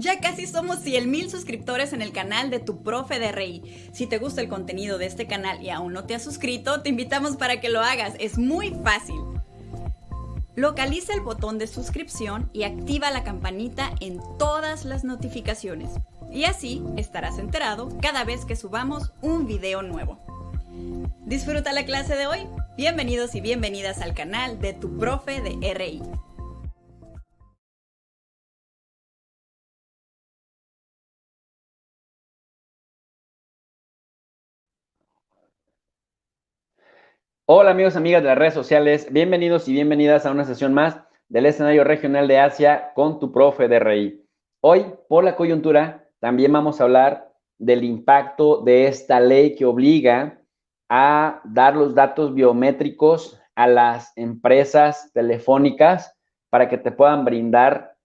Ya casi somos 100,000 suscriptores en el canal de Tu Profe de RI. Si te gusta el contenido de este canal y aún no te has suscrito, te invitamos para que lo hagas. Es muy fácil. Localiza el botón de suscripción y activa la campanita en todas las notificaciones. Y así estarás enterado cada vez que subamos un video nuevo. Disfruta la clase de hoy. Bienvenidos y bienvenidas al canal de Tu Profe de RI. Hola amigos y amigas de las redes sociales, bienvenidos y bienvenidas a una sesión más del escenario regional de Asia con Tu Profe de RI. Hoy, por la coyuntura, también vamos a hablar del impacto de esta ley que obliga a dar los datos biométricos a las empresas telefónicas para que te puedan brindar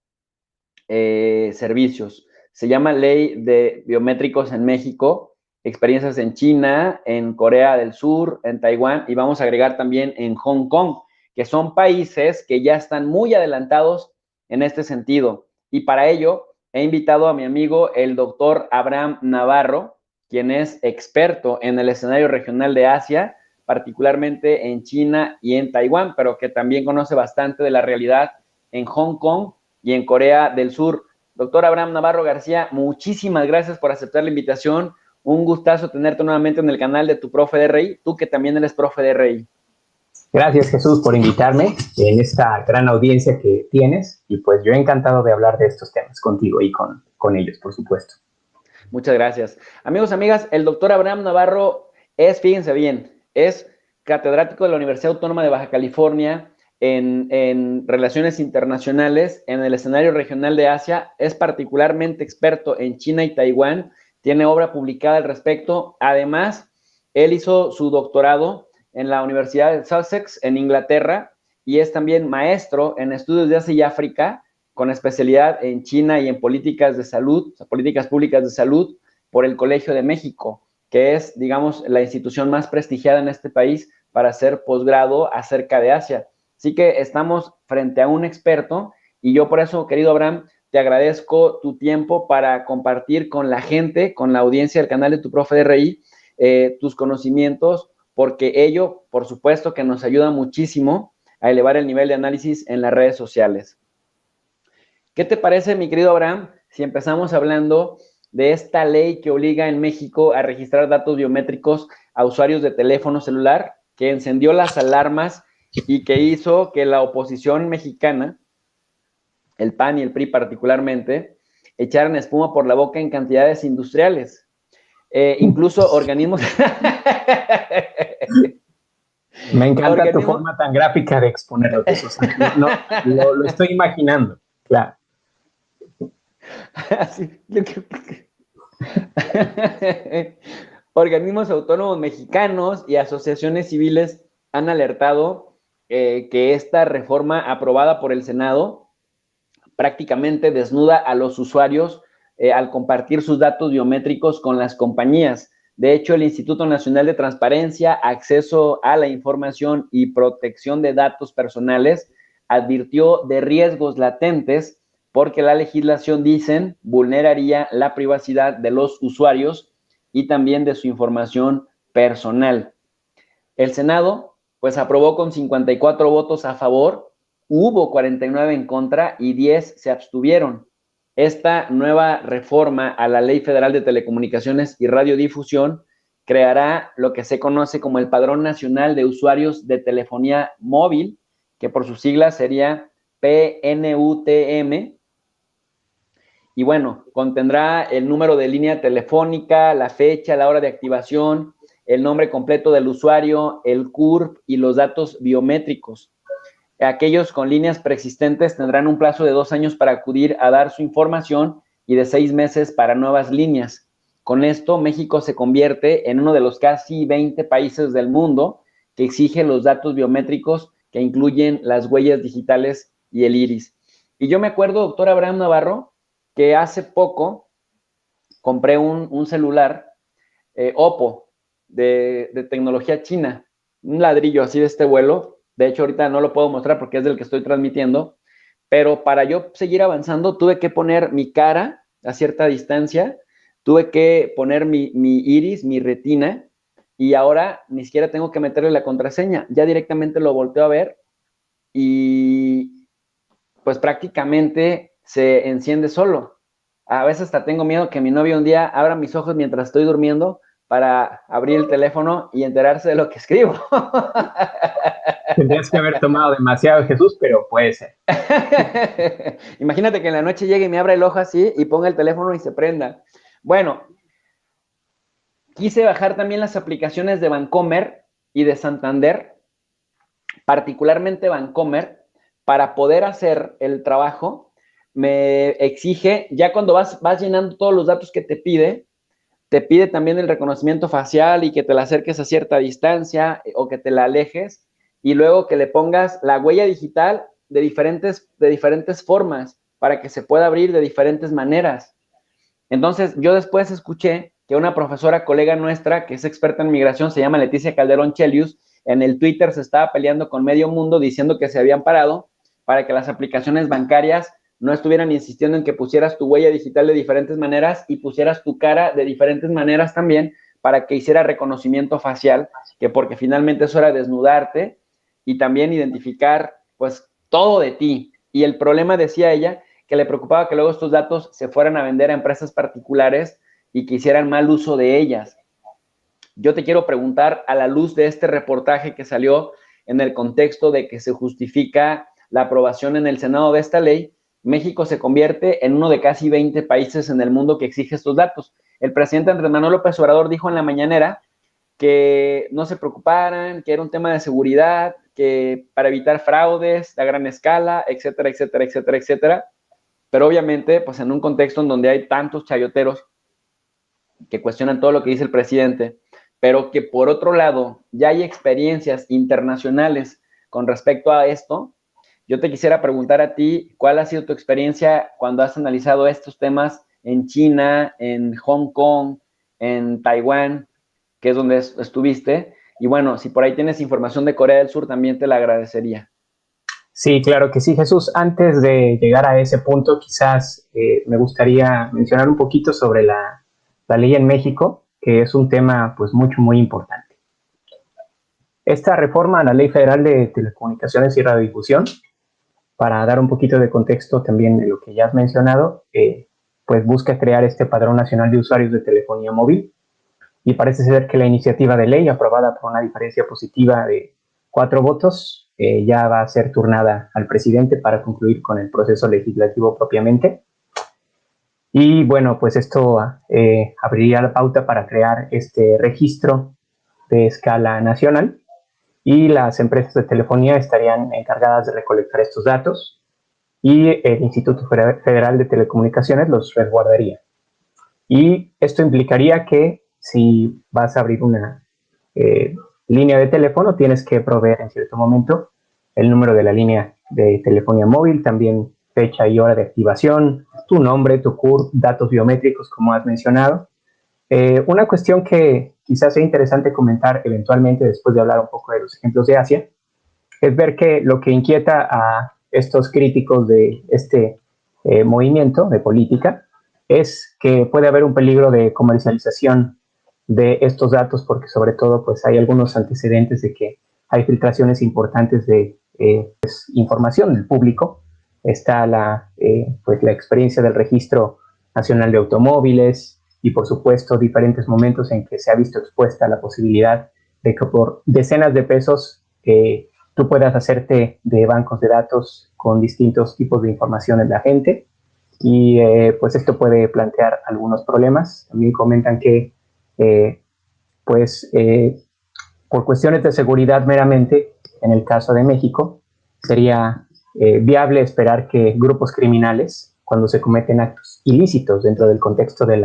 servicios. Se llama Ley de Biométricos en México, experiencias en China, en Corea del Sur, en Taiwán y vamos a agregar también en Hong Kong, que son países que ya están muy adelantados en este sentido. Y para ello he invitado a mi amigo el doctor Abraham Navarro, quien es experto en el escenario regional de Asia, particularmente en China y en Taiwán, pero que también conoce bastante de la realidad en Hong Kong y en Corea del Sur. Doctor Abraham Navarro García, muchísimas gracias por aceptar la invitación. Un gustazo tenerte nuevamente en el canal de Tu Profe de RI, tú que también eres profe de RI. Gracias, Jesús, por invitarme en esta gran audiencia que tienes y pues yo encantado de hablar de estos temas contigo y con ellos, por supuesto. Muchas gracias. Amigos, amigas, el doctor Abraham Navarro es, fíjense bien, es catedrático de la Universidad Autónoma de Baja California en Relaciones Internacionales, en el escenario regional de Asia, es particularmente experto en China y Taiwán, tiene obra publicada al respecto. Además, él hizo su doctorado en la Universidad de Sussex, en Inglaterra, y es también maestro en estudios de Asia y África, con especialidad en China y en políticas de salud, o sea, políticas públicas de salud, por el Colegio de México, que es, digamos, la institución más prestigiada en este país para hacer posgrado acerca de Asia. Así que estamos frente a un experto y yo por eso, querido Abraham, te agradezco tu tiempo para compartir con la gente, con la audiencia del canal de Tu Profe de RI, tus conocimientos, porque ello, por supuesto, que nos ayuda muchísimo a elevar el nivel de análisis en las redes sociales. ¿Qué te parece, mi querido Abraham, si empezamos hablando de esta ley que obliga en México a registrar datos biométricos a usuarios de teléfono celular, que encendió las alarmas y que hizo que la oposición mexicana, el PAN y el PRI particularmente, echaran espuma por la boca en cantidades industriales? Incluso organismos... Me encanta tu forma tan gráfica de exponerlo, Jesús. Lo estoy imaginando, claro. Organismos autónomos mexicanos y asociaciones civiles han alertado que esta reforma aprobada por el Senado prácticamente desnuda a los usuarios al compartir sus datos biométricos con las compañías. De hecho, el Instituto Nacional de Transparencia, Acceso a la Información y Protección de Datos Personales advirtió de riesgos latentes porque la legislación, dicen, vulneraría la privacidad de los usuarios y también de su información personal. El Senado, pues, aprobó con 54 votos a favor, hubo 49 en contra y 10 se abstuvieron. Esta nueva reforma a la Ley Federal de Telecomunicaciones y Radiodifusión creará lo que se conoce como el Padrón Nacional de Usuarios de Telefonía Móvil, que por sus siglas sería PNUTM. Y bueno, contendrá el número de línea telefónica, la fecha, la hora de activación, el nombre completo del usuario, el CURP y los datos biométricos. Aquellos con líneas preexistentes tendrán un plazo de 2 años para acudir a dar su información y de 6 meses para nuevas líneas. Con esto, México se convierte en uno de los casi 20 países del mundo que exige los datos biométricos que incluyen las huellas digitales y el iris. Y yo me acuerdo, doctor Abraham Navarro, que hace poco compré un celular Oppo de tecnología china, un ladrillo así de este vuelo. De hecho, ahorita no lo puedo mostrar porque es del que estoy transmitiendo, pero para yo seguir avanzando tuve que poner mi cara a cierta distancia, tuve que poner mi iris, mi retina, y ahora ni siquiera tengo que meterle la contraseña, ya directamente lo volteo a ver y pues prácticamente se enciende solo. A veces hasta tengo miedo que mi novia un día abra mis ojos mientras estoy durmiendo para abrir el teléfono y enterarse de lo que escribo. Tendrías que haber tomado demasiado, Jesús, pero puede ser. Imagínate que en la noche llegue y me abra el ojo así y ponga el teléfono y se prenda. Bueno, quise bajar también las aplicaciones de Bancomer y de Santander, particularmente Bancomer, para poder hacer el trabajo. Me exige, ya cuando vas llenando todos los datos que te pide también el reconocimiento facial y que te la acerques a cierta distancia o que te la alejes y luego que le pongas la huella digital de diferentes formas para que se pueda abrir de diferentes maneras. Entonces, yo después escuché que una profesora colega nuestra que es experta en migración, se llama Leticia Calderón Chelius, en el Twitter se estaba peleando con medio mundo diciendo que se habían parado para que las aplicaciones bancarias no estuvieran insistiendo en que pusieras tu huella digital de diferentes maneras y pusieras tu cara de diferentes maneras también para que hiciera reconocimiento facial, que porque finalmente eso era desnudarte y también identificar pues todo de ti. Y el problema, decía ella, que le preocupaba que luego estos datos se fueran a vender a empresas particulares y que hicieran mal uso de ellas. Yo te quiero preguntar, a la luz de este reportaje que salió en el contexto de que se justifica la aprobación en el Senado de esta ley, México se convierte en uno de casi 20 países en el mundo que exige estos datos. El presidente Andrés Manuel López Obrador dijo en la mañanera que no se preocuparan, que era un tema de seguridad, que para evitar fraudes a gran escala, etcétera, etcétera, etcétera, etcétera. Pero obviamente, pues en un contexto en donde hay tantos chayoteros que cuestionan todo lo que dice el presidente, pero que por otro lado ya hay experiencias internacionales con respecto a esto, yo te quisiera preguntar a ti, ¿cuál ha sido tu experiencia cuando has analizado estos temas en China, en Hong Kong, en Taiwán, que es donde estuviste? Y bueno, si por ahí tienes información de Corea del Sur, también te la agradecería. Sí, claro que sí, Jesús. Antes de llegar a ese punto, quizás me gustaría mencionar un poquito sobre la ley en México, que es un tema pues muy importante. Esta reforma a la Ley Federal de Telecomunicaciones y Radiodifusión, para dar un poquito de contexto también de lo que ya has mencionado, pues busca crear este Padrón Nacional de Usuarios de Telefonía Móvil y parece ser que la iniciativa de ley, aprobada por una diferencia positiva de 4 votos, ya va a ser turnada al presidente para concluir con el proceso legislativo propiamente. Y bueno, pues esto abriría la pauta para crear este registro de escala nacional y las empresas de telefonía estarían encargadas de recolectar estos datos y el Instituto Federal de Telecomunicaciones los resguardaría. Y esto implicaría que si vas a abrir una línea de teléfono, tienes que proveer en cierto momento el número de la línea de telefonía móvil, también fecha y hora de activación, tu nombre, tu CURP, datos biométricos, como has mencionado. Una cuestión que quizás sea interesante comentar eventualmente después de hablar un poco de los ejemplos de Asia, es ver que lo que inquieta a estos críticos de este movimiento de política es que puede haber un peligro de comercialización de estos datos porque sobre todo pues hay algunos antecedentes de que hay filtraciones importantes de pues, información del público. Está pues, la experiencia del Registro Nacional de Automóviles y por supuesto diferentes momentos en que se ha visto expuesta la posibilidad de que por decenas de pesos tú puedas hacerte de bancos de datos con distintos tipos de información en la gente y pues esto puede plantear algunos problemas. También comentan que por cuestiones de seguridad meramente, en el caso de México, sería viable esperar que grupos criminales, cuando se cometen actos ilícitos dentro del contexto de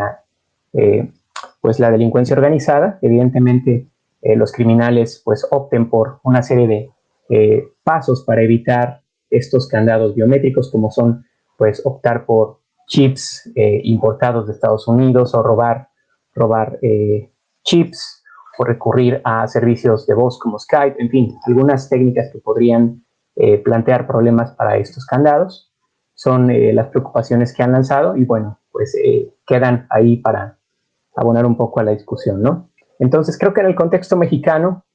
pues la delincuencia organizada, evidentemente los criminales pues opten por una serie de pasos para evitar estos candados biométricos, como son pues optar por chips importados de Estados Unidos o robar chips o recurrir a servicios de voz como Skype, en fin, algunas técnicas que podrían plantear problemas para estos candados. Son las preocupaciones que han lanzado y bueno, pues quedan ahí para abonar un poco a la discusión, ¿no? Entonces creo que en el contexto mexicano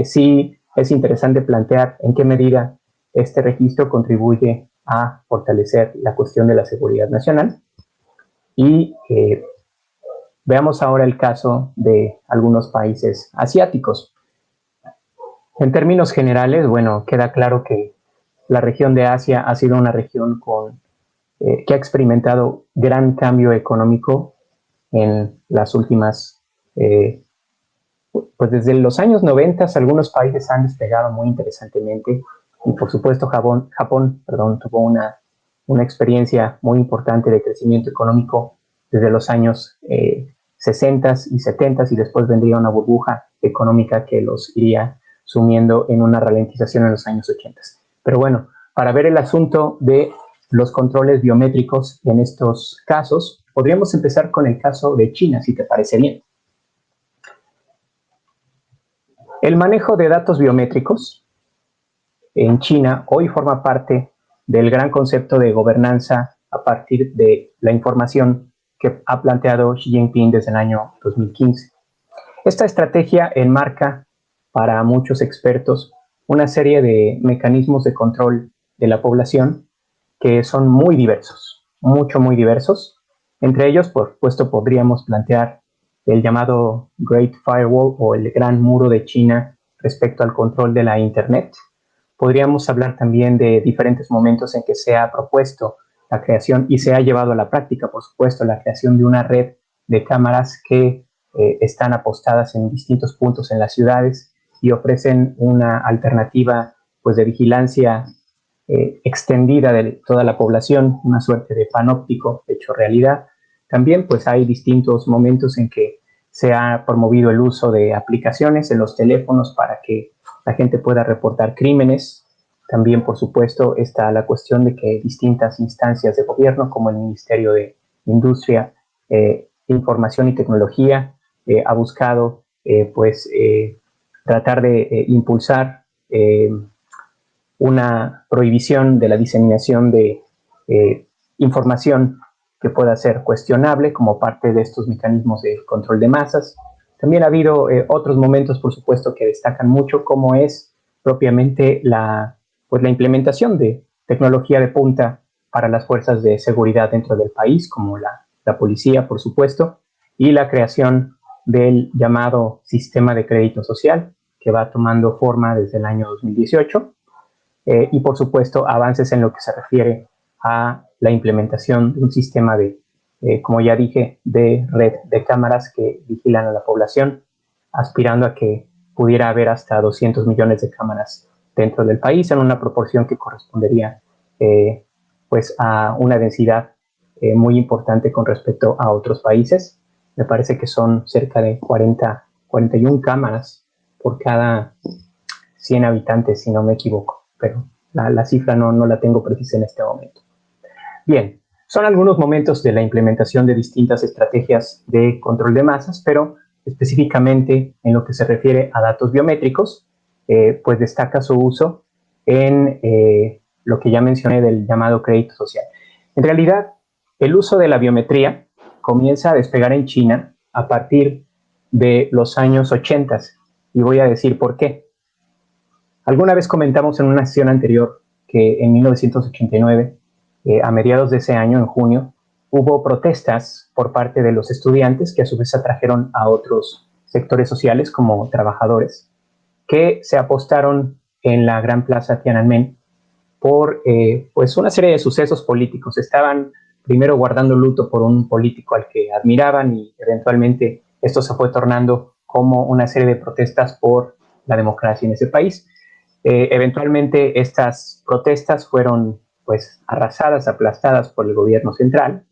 sí es interesante plantear en qué medida este registro contribuye a fortalecer la cuestión de la seguridad nacional. Y veamos ahora el caso de algunos países asiáticos. En términos generales, bueno, queda claro que la región de Asia ha sido una región que ha experimentado gran cambio económico en las últimas, pues desde los años 90 algunos países han despegado muy interesantemente y por supuesto Japón tuvo una experiencia muy importante de crecimiento económico desde los años 60 y 70 y después vendría una burbuja económica que los iría sumiendo en una ralentización en los años 80. Pero bueno, para ver el asunto de los controles biométricos en estos casos, podríamos empezar con el caso de China, si te parece bien. El manejo de datos biométricos en China hoy forma parte del gran concepto de gobernanza a partir de la información que ha planteado Xi Jinping desde el año 2015. Esta estrategia enmarca para muchos expertos una serie de mecanismos de control de la población que son muy diversos, muy diversos. Entre ellos, por supuesto, podríamos plantear el llamado Great Firewall o el Gran Muro de China respecto al control de la Internet. Podríamos hablar también de diferentes momentos en que se ha propuesto la creación y se ha llevado a la práctica, por supuesto, la creación de una red de cámaras que están apostadas en distintos puntos en las ciudades y ofrecen una alternativa pues, de vigilancia extendida de toda la población, una suerte de panóptico hecho realidad. También pues hay distintos momentos en que se ha promovido el uso de aplicaciones en los teléfonos para que la gente pueda reportar crímenes. También, por supuesto, está la cuestión de que distintas instancias de gobierno, como el Ministerio de Industria, Información y Tecnología, ha buscado tratar de impulsar una prohibición de la diseminación de información que pueda ser cuestionable como parte de estos mecanismos de control de masas. También ha habido otros momentos, por supuesto, que destacan mucho, como es propiamente la implementación de tecnología de punta para las fuerzas de seguridad dentro del país, como la policía, por supuesto, y la creación del llamado sistema de crédito social, que va tomando forma desde el año 2018, y por supuesto avances en lo que se refiere a la implementación de un sistema de, como ya dije, de red de cámaras que vigilan a la población, aspirando a que pudiera haber hasta 200 millones de cámaras dentro del país en una proporción que correspondería pues a una densidad muy importante con respecto a otros países. Me parece que son cerca de 41 cámaras por cada 100 habitantes, si no me equivoco, pero la cifra no la tengo precisa en este momento. Bien, son algunos momentos de la implementación de distintas estrategias de control de masas, pero específicamente en lo que se refiere a datos biométricos, pues destaca su uso en lo que ya mencioné del llamado crédito social. En realidad, el uso de la biometría comienza a despegar en China a partir de los años 80 y voy a decir por qué. Alguna vez comentamos en una sesión anterior que en 1989, a mediados de ese año, en junio, hubo protestas por parte de los estudiantes que a su vez atrajeron a otros sectores sociales como trabajadores que se apostaron en la Gran Plaza Tiananmen por pues una serie de sucesos políticos. Estaban primero guardando luto por un político al que admiraban y eventualmente esto se fue tornando como una serie de protestas por la democracia en ese país. Eventualmente estas protestas fueron pues arrasadas, aplastadas por el gobierno central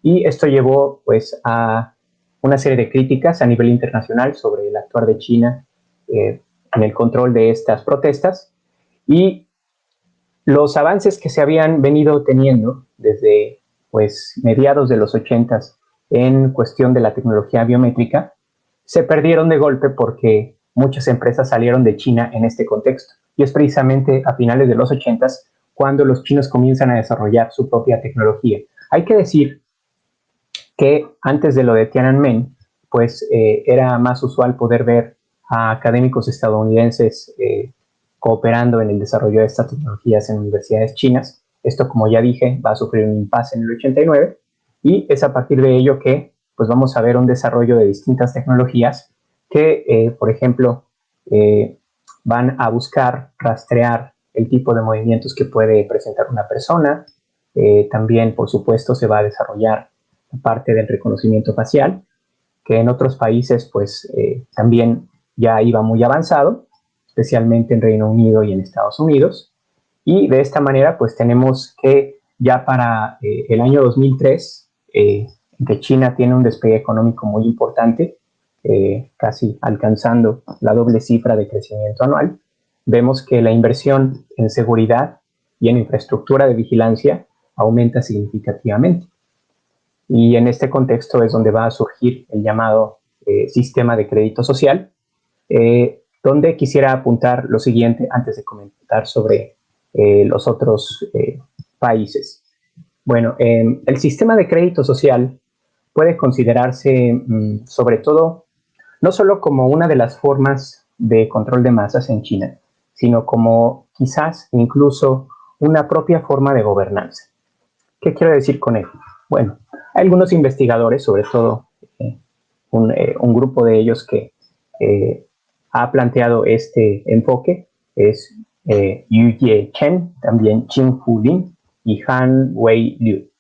y esto llevó pues a una serie de críticas a nivel internacional sobre el actuar de China en el control de estas protestas y los avances que se habían venido teniendo desde pues mediados de los 80s en cuestión de la tecnología biométrica se perdieron de golpe porque muchas empresas salieron de China en este contexto. Y es precisamente a finales de los 80s cuando los chinos comienzan a desarrollar su propia tecnología. Hay que decir que antes de lo de Tiananmen, pues era más usual poder ver a académicos estadounidenses cooperando en el desarrollo de estas tecnologías en universidades chinas. Esto, como ya dije, va a sufrir un impasse en el 89 y es a partir de ello que pues vamos a ver un desarrollo de distintas tecnologías que, por ejemplo, van a buscar rastrear el tipo de movimientos que puede presentar una persona. También, por supuesto, se va a desarrollar parte del reconocimiento facial, que en otros países pues también ya iba muy avanzado, especialmente en Reino Unido y en Estados Unidos. Y de esta manera pues tenemos que ya para el año 2003, que China tiene un despegue económico muy importante, casi alcanzando la doble cifra de crecimiento anual, vemos que la inversión en seguridad y en infraestructura de vigilancia aumenta significativamente. Y en este contexto es donde va a surgir el llamado sistema de crédito social, donde quisiera apuntar lo siguiente antes de comentar sobre los otros países. Bueno, el sistema de crédito social puede considerarse sobre todo no solo como una de las formas de control de masas en China, sino como quizás incluso una propia forma de gobernanza. ¿Qué quiero decir con ello? Bueno, hay algunos investigadores, sobre todo un grupo de ellos que ha planteado este enfoque, es Yu Ye Chen, también Qin Hu Lin y Han Wei Liu.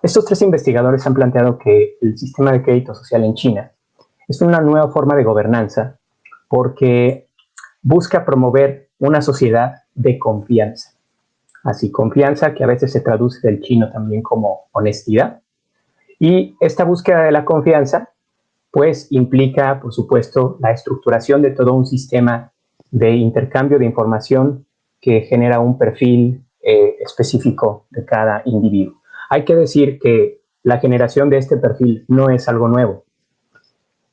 Estos tres investigadores han planteado que el sistema de crédito social en China es una nueva forma de gobernanza porque busca promover una sociedad de confianza. Así, confianza que a veces se traduce del chino también como honestidad. Y esta búsqueda de la confianza, pues implica, por supuesto, la estructuración de todo un sistema de intercambio de información que genera un perfil específico de cada individuo. Hay que decir que la generación de este perfil no es algo nuevo.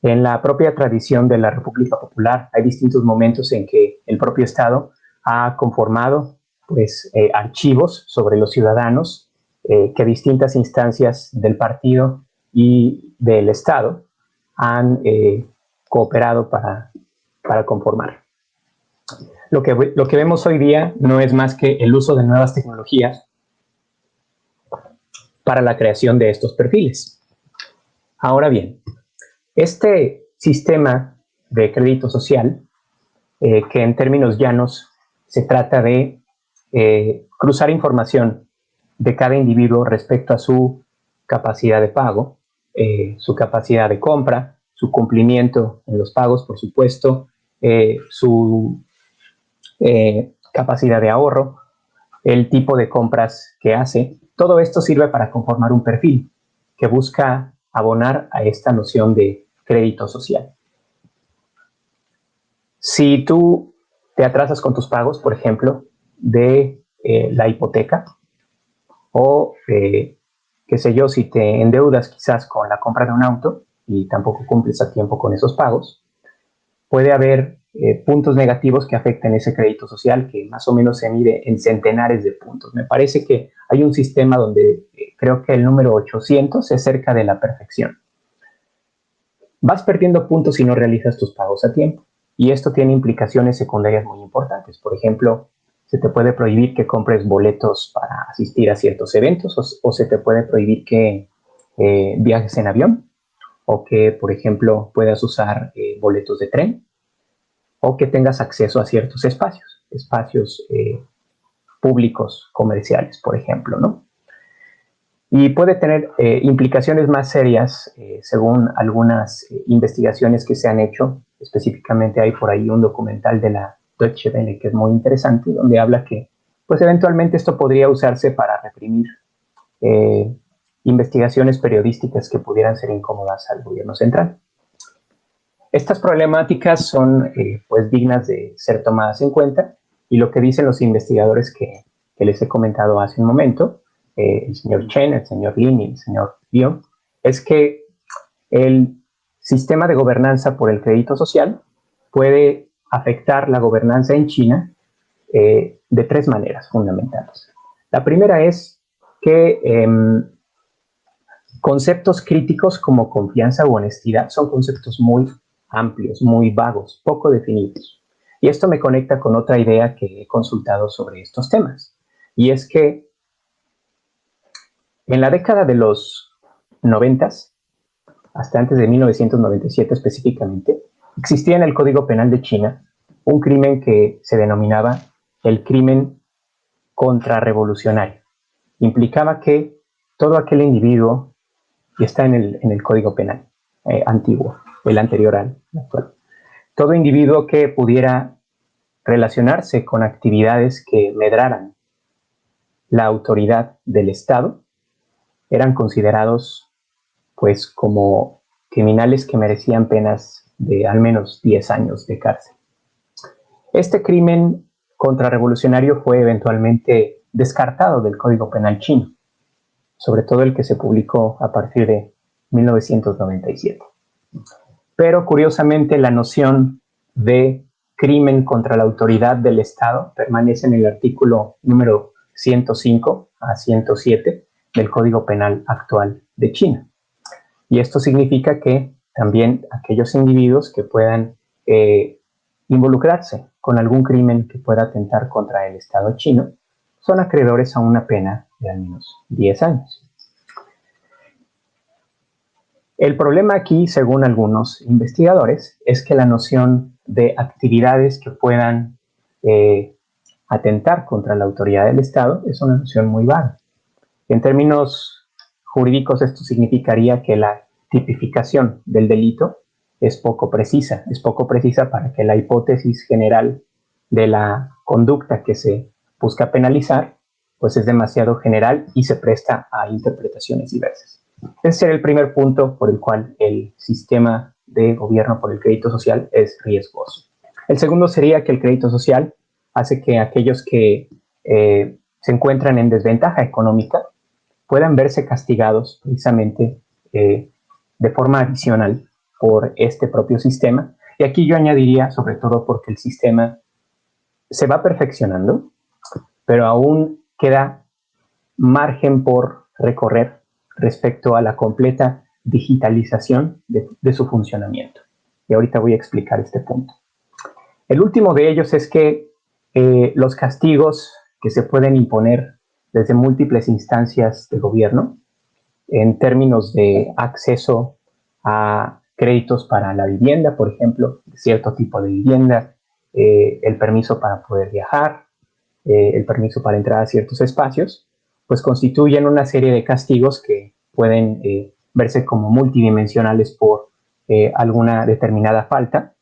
En la propia tradición de la República Popular hay distintos momentos en que el propio Estado ha conformado pues, archivos sobre los ciudadanos que distintas instancias del partido y del Estado han cooperado para conformar. Lo que vemos hoy día no es más que el uso de nuevas tecnologías para la creación de estos perfiles. Ahora bien, este sistema de crédito social, que en términos llanos se trata de cruzar información de cada individuo respecto a su capacidad de pago, su capacidad de compra, su cumplimiento en los pagos, por supuesto, su capacidad de ahorro, el tipo de compras que hace. Todo esto sirve para conformar un perfil que busca abonar a esta noción de crédito social. Si tú te atrasas con tus pagos, por ejemplo, de la hipoteca, o qué sé yo, si te endeudas quizás con la compra de un auto y tampoco cumples a tiempo con esos pagos, puede haber puntos negativos que afecten ese crédito social, que más o menos se mide en centenares de puntos. Me parece que hay un sistema donde creo que el número 800 es cerca de la perfección. Vas perdiendo puntos si no realizas tus pagos a tiempo. Y esto tiene implicaciones secundarias muy importantes. Por ejemplo, se te puede prohibir que compres boletos para asistir a ciertos eventos, o se te puede prohibir que viajes en avión, o que, por ejemplo, puedas usar boletos de tren, o que tengas acceso a ciertos espacios públicos, comerciales, por ejemplo, ¿no? Y puede tener implicaciones más serias según algunas investigaciones que se han hecho. Específicamente hay por ahí un documental de la Deutsche Welle que es muy interesante, donde habla que pues eventualmente esto podría usarse para reprimir investigaciones periodísticas que pudieran ser incómodas al gobierno central. Estas problemáticas son pues dignas de ser tomadas en cuenta, y lo que dicen los investigadores que les he comentado hace un momento, el señor Chen, el señor Lin y el señor Liu, es que el sistema de gobernanza por el crédito social puede afectar la gobernanza en China de tres maneras fundamentales. La primera es que Conceptos críticos como confianza u honestidad son conceptos muy amplios, muy vagos, poco definidos. Y esto me conecta con otra idea que he consultado sobre estos temas. Y es que en la década de los 90, hasta antes de 1997 específicamente, existía en el Código Penal de China un crimen que se denominaba el crimen contrarrevolucionario. Implicaba que todo aquel individuo, y está en el Código Penal antiguo, el anterior al actual, todo individuo que pudiera relacionarse con actividades que medraran la autoridad del Estado eran considerados pues como criminales que merecían penas de al menos 10 años de cárcel. Este crimen contrarrevolucionario fue eventualmente descartado del Código Penal chino, sobre todo el que se publicó a partir de 1997. Pero curiosamente la noción de crimen contra la autoridad del Estado permanece en el artículo número 105 a 107 del Código Penal actual de China. Y esto significa que también aquellos individuos que puedan involucrarse con algún crimen que pueda atentar contra el Estado chino son acreedores a una pena de al menos 10 años. El problema aquí, según algunos investigadores, es que la noción de actividades que puedan atentar contra la autoridad del Estado es una noción muy vaga. En términos jurídicos, esto significaría que la tipificación del delito es poco precisa para que la hipótesis general de la conducta que se busca penalizar pues es demasiado general y se presta a interpretaciones diversas. Ese sería el primer punto por el cual el sistema de gobierno por el crédito social es riesgoso. El segundo sería que el crédito social hace que aquellos que se encuentran en desventaja económica puedan verse castigados precisamente de forma adicional por este propio sistema. Y aquí yo añadiría, sobre todo porque el sistema se va perfeccionando, pero aún queda margen por recorrer respecto a la completa digitalización de su funcionamiento. Y ahorita voy a explicar este punto. El último de ellos es que los castigos que se pueden imponer desde múltiples instancias de gobierno en términos de acceso a créditos para la vivienda, por ejemplo, cierto tipo de vivienda, el permiso para poder viajar, el permiso para entrar a ciertos espacios, pues constituyen una serie de castigos que pueden verse como multidimensionales por alguna determinada falta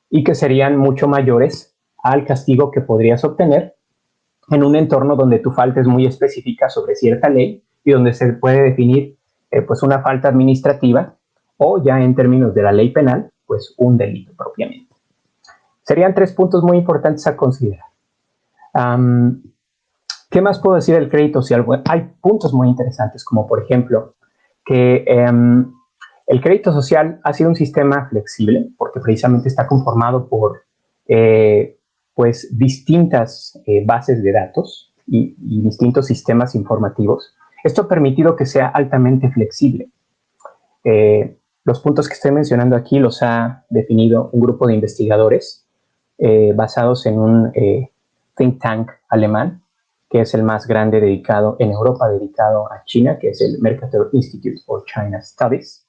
y que serían mucho mayores al castigo que podrías obtener en un entorno donde tu falta es muy específica sobre cierta ley y donde se puede definir pues una falta administrativa o ya en términos de la ley penal, pues un delito propiamente. Serían 3 puntos muy importantes a considerar. ¿Qué más puedo decir del crédito social? Bueno, hay puntos muy interesantes, como por ejemplo que el crédito social ha sido un sistema flexible porque precisamente está conformado por pues distintas bases de datos y distintos sistemas informativos. Esto ha permitido que sea altamente flexible. Los puntos que estoy mencionando aquí los ha definido un grupo de investigadores basados en un think tank alemán, que es el más grande dedicado en Europa, dedicado a China, que es el Mercator Institute for China Studies.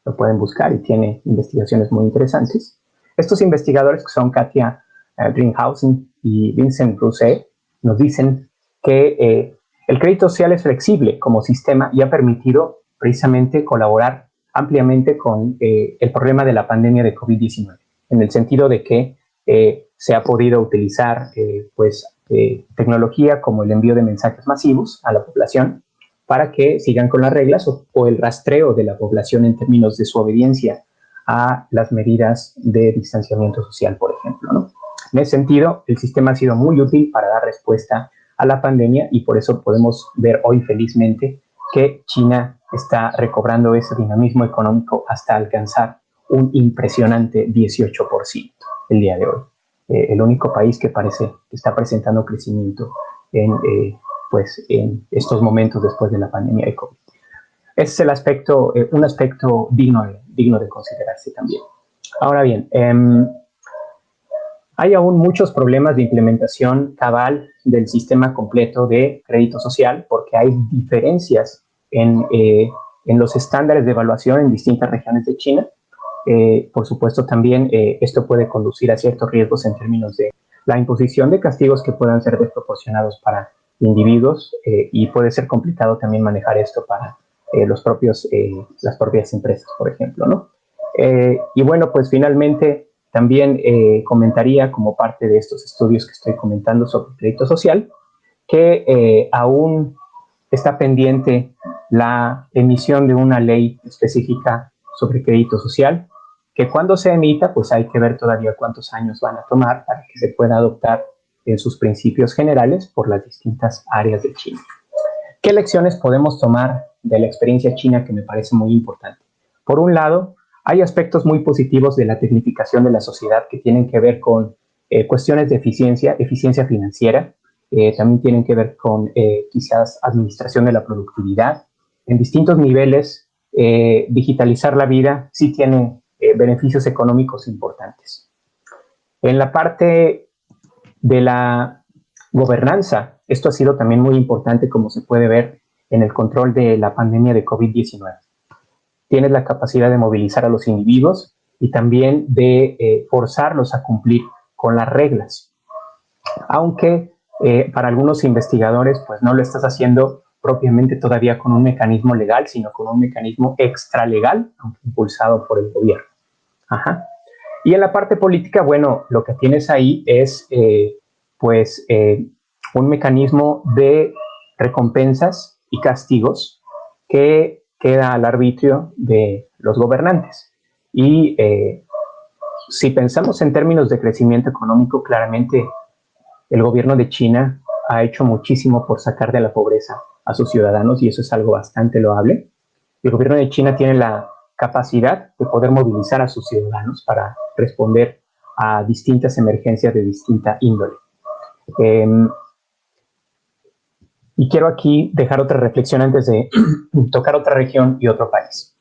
Lo pueden buscar y tiene investigaciones muy interesantes. Estos investigadores, que son Katja Dringhausen y Vincent Broussais, nos dicen que el crédito social es flexible como sistema y ha permitido precisamente colaborar ampliamente con el problema de la pandemia de COVID-19, en el sentido de que se ha podido utilizar tecnología como el envío de mensajes masivos a la población para que sigan con las reglas o el rastreo de la población en términos de su obediencia a las medidas de distanciamiento social, por ejemplo, ¿no? En ese sentido, el sistema ha sido muy útil para dar respuesta a la pandemia y por eso podemos ver hoy felizmente que China está recobrando ese dinamismo económico hasta alcanzar un impresionante 18% el día de hoy. El único país que parece que está presentando crecimiento en estos momentos después de la pandemia de COVID. ese es el aspecto, un aspecto digno de considerarse también. Ahora bien, hay aún muchos problemas de implementación cabal del sistema completo de crédito social porque hay diferencias en los estándares de evaluación en distintas regiones de China. Por supuesto, también esto puede conducir a ciertos riesgos en términos de la imposición de castigos que puedan ser desproporcionados para individuos y puede ser complicado también manejar esto para las propias empresas, por ejemplo, ¿no? Y bueno, pues finalmente también comentaría como parte de estos estudios que estoy comentando sobre crédito social que aún está pendiente la emisión de una ley específica sobre crédito social, que cuando se emita, pues hay que ver todavía cuántos años van a tomar para que se pueda adoptar en sus principios generales por las distintas áreas de China. ¿Qué lecciones podemos tomar de la experiencia china que me parece muy importante? Por un lado, hay aspectos muy positivos de la tecnificación de la sociedad que tienen que ver con cuestiones de eficiencia financiera, también tienen que ver con quizás administración de la productividad. En distintos niveles, digitalizar la vida sí tiene beneficios económicos importantes. En la parte de la gobernanza, esto ha sido también muy importante, como se puede ver en el control de la pandemia de COVID-19. Tienes la capacidad de movilizar a los individuos y también de forzarlos a cumplir con las reglas. Aunque para algunos investigadores pues no lo estás haciendo propiamente todavía con un mecanismo legal, sino con un mecanismo extralegal, aunque impulsado por el gobierno. Ajá. Y en la parte política, bueno, lo que tienes ahí es un mecanismo de recompensas y castigos que queda al arbitrio de los gobernantes. Y si pensamos en términos de crecimiento económico, claramente el gobierno de China ha hecho muchísimo por sacar de la pobreza a sus ciudadanos y eso es algo bastante loable. El gobierno de China tiene la capacidad de poder movilizar a sus ciudadanos para responder a distintas emergencias de distinta índole. Y quiero aquí dejar otra reflexión antes de tocar otra región y otro país.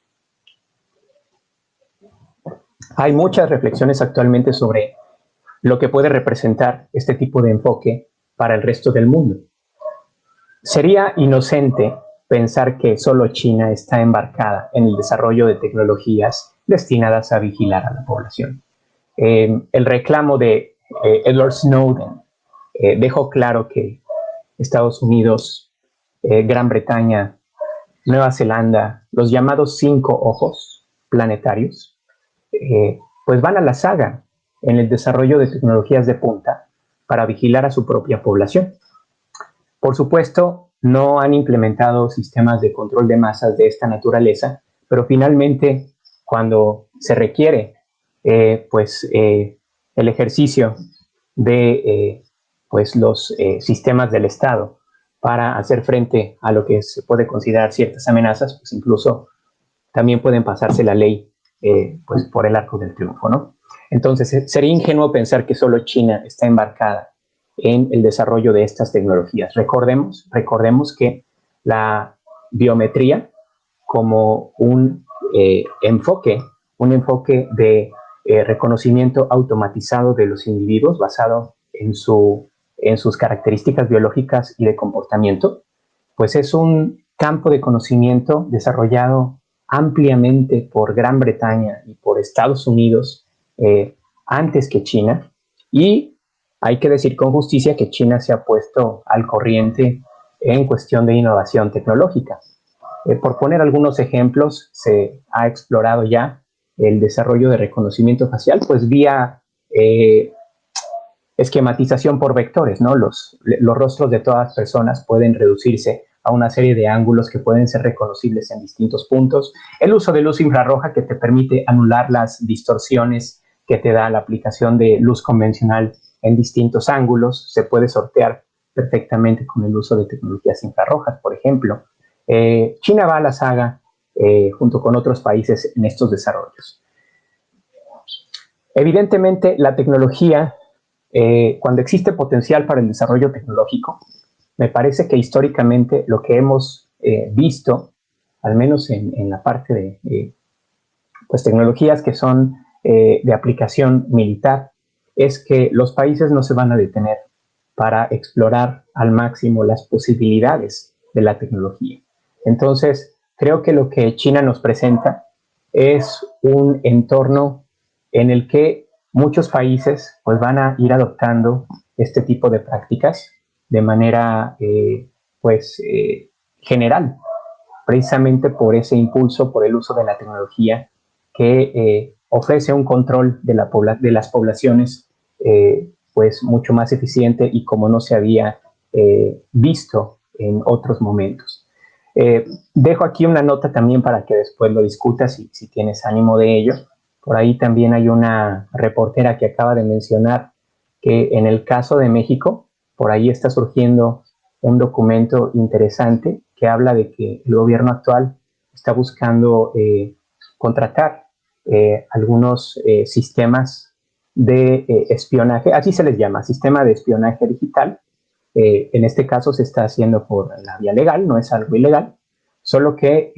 Hay muchas reflexiones actualmente sobre lo que puede representar este tipo de enfoque para el resto del mundo. Sería inocente pensar que solo China está embarcada en el desarrollo de tecnologías destinadas a vigilar a la población. El reclamo de Edward Snowden dejó claro que Estados Unidos, Gran Bretaña, Nueva Zelanda, los llamados 5 ojos planetarios, pues van a la saga en el desarrollo de tecnologías de punta para vigilar a su propia población. Por supuesto, no han implementado sistemas de control de masas de esta naturaleza, pero finalmente, cuando se requiere el ejercicio de los sistemas del Estado para hacer frente a lo que se puede considerar ciertas amenazas, pues incluso también pueden pasarse la ley por el arco del triunfo, ¿no? Entonces, sería ingenuo pensar que solo China está embarcada en el desarrollo de estas tecnologías. Recordemos que la biometría como un enfoque de reconocimiento automatizado de los individuos basado en sus características biológicas y de comportamiento, pues es un campo de conocimiento desarrollado ampliamente por Gran Bretaña y por Estados Unidos antes que China, y hay que decir con justicia que China se ha puesto al corriente en cuestión de innovación tecnológica. Por poner algunos ejemplos, se ha explorado ya el desarrollo de reconocimiento facial, pues vía esquematización por vectores, ¿no? Los rostros de todas las personas pueden reducirse a una serie de ángulos que pueden ser reconocibles en distintos puntos. El uso de luz infrarroja que te permite anular las distorsiones que te da la aplicación de luz convencional en distintos ángulos. Se puede sortear perfectamente con el uso de tecnologías infrarrojas, por ejemplo. China va a la saga junto con otros países en estos desarrollos. Evidentemente, la tecnología, cuando existe potencial para el desarrollo tecnológico, me parece que históricamente lo que hemos visto al menos en la parte de pues tecnologías que son de aplicación militar, es que los países no se van a detener para explorar al máximo las posibilidades de la tecnología. Entonces, creo que lo que China nos presenta es un entorno en el que muchos países pues, van a ir adoptando este tipo de prácticas de manera general, precisamente por ese impulso, por el uso de la tecnología que ofrece un control de las poblaciones pues mucho más eficiente y como no se había visto en otros momentos. Dejo aquí una nota también para que después lo discutas si tienes ánimo de ello. Por ahí también hay una reportera que acaba de mencionar que en el caso de México, por ahí está surgiendo un documento interesante que habla de que el gobierno actual está buscando contratar algunos sistemas de espionaje, así se les llama, sistema de espionaje digital. En este caso se está haciendo por la vía legal, no es algo ilegal, solo que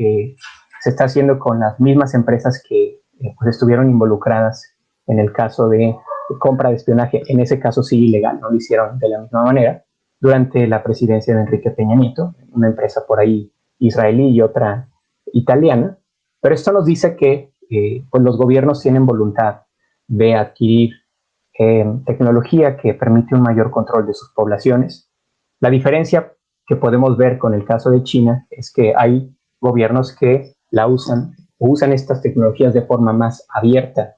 se está haciendo con las mismas empresas que pues estuvieron involucradas en el caso de compra de espionaje, en ese caso sí ilegal, no lo hicieron de la misma manera, durante la presidencia de Enrique Peña Nieto, una empresa por ahí israelí y otra italiana, pero esto nos dice que pues los gobiernos tienen voluntad de adquirir tecnología que permite un mayor control de sus poblaciones. La diferencia que podemos ver con el caso de China es que hay gobiernos que la usan o usan estas tecnologías de forma más abierta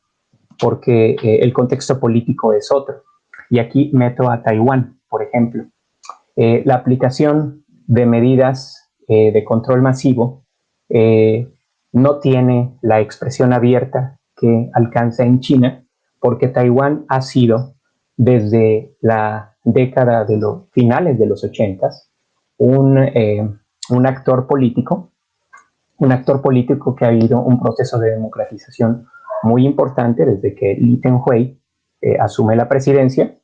porque el contexto político es otro. Y aquí meto a Taiwán, por ejemplo. La aplicación de medidas de control masivo no tiene la expresión abierta que alcanza en China, porque Taiwán ha sido, desde la década de los finales de los 80s, un actor político que ha habido un proceso de democratización muy importante desde que Lee Teng-hui asume la presidencia,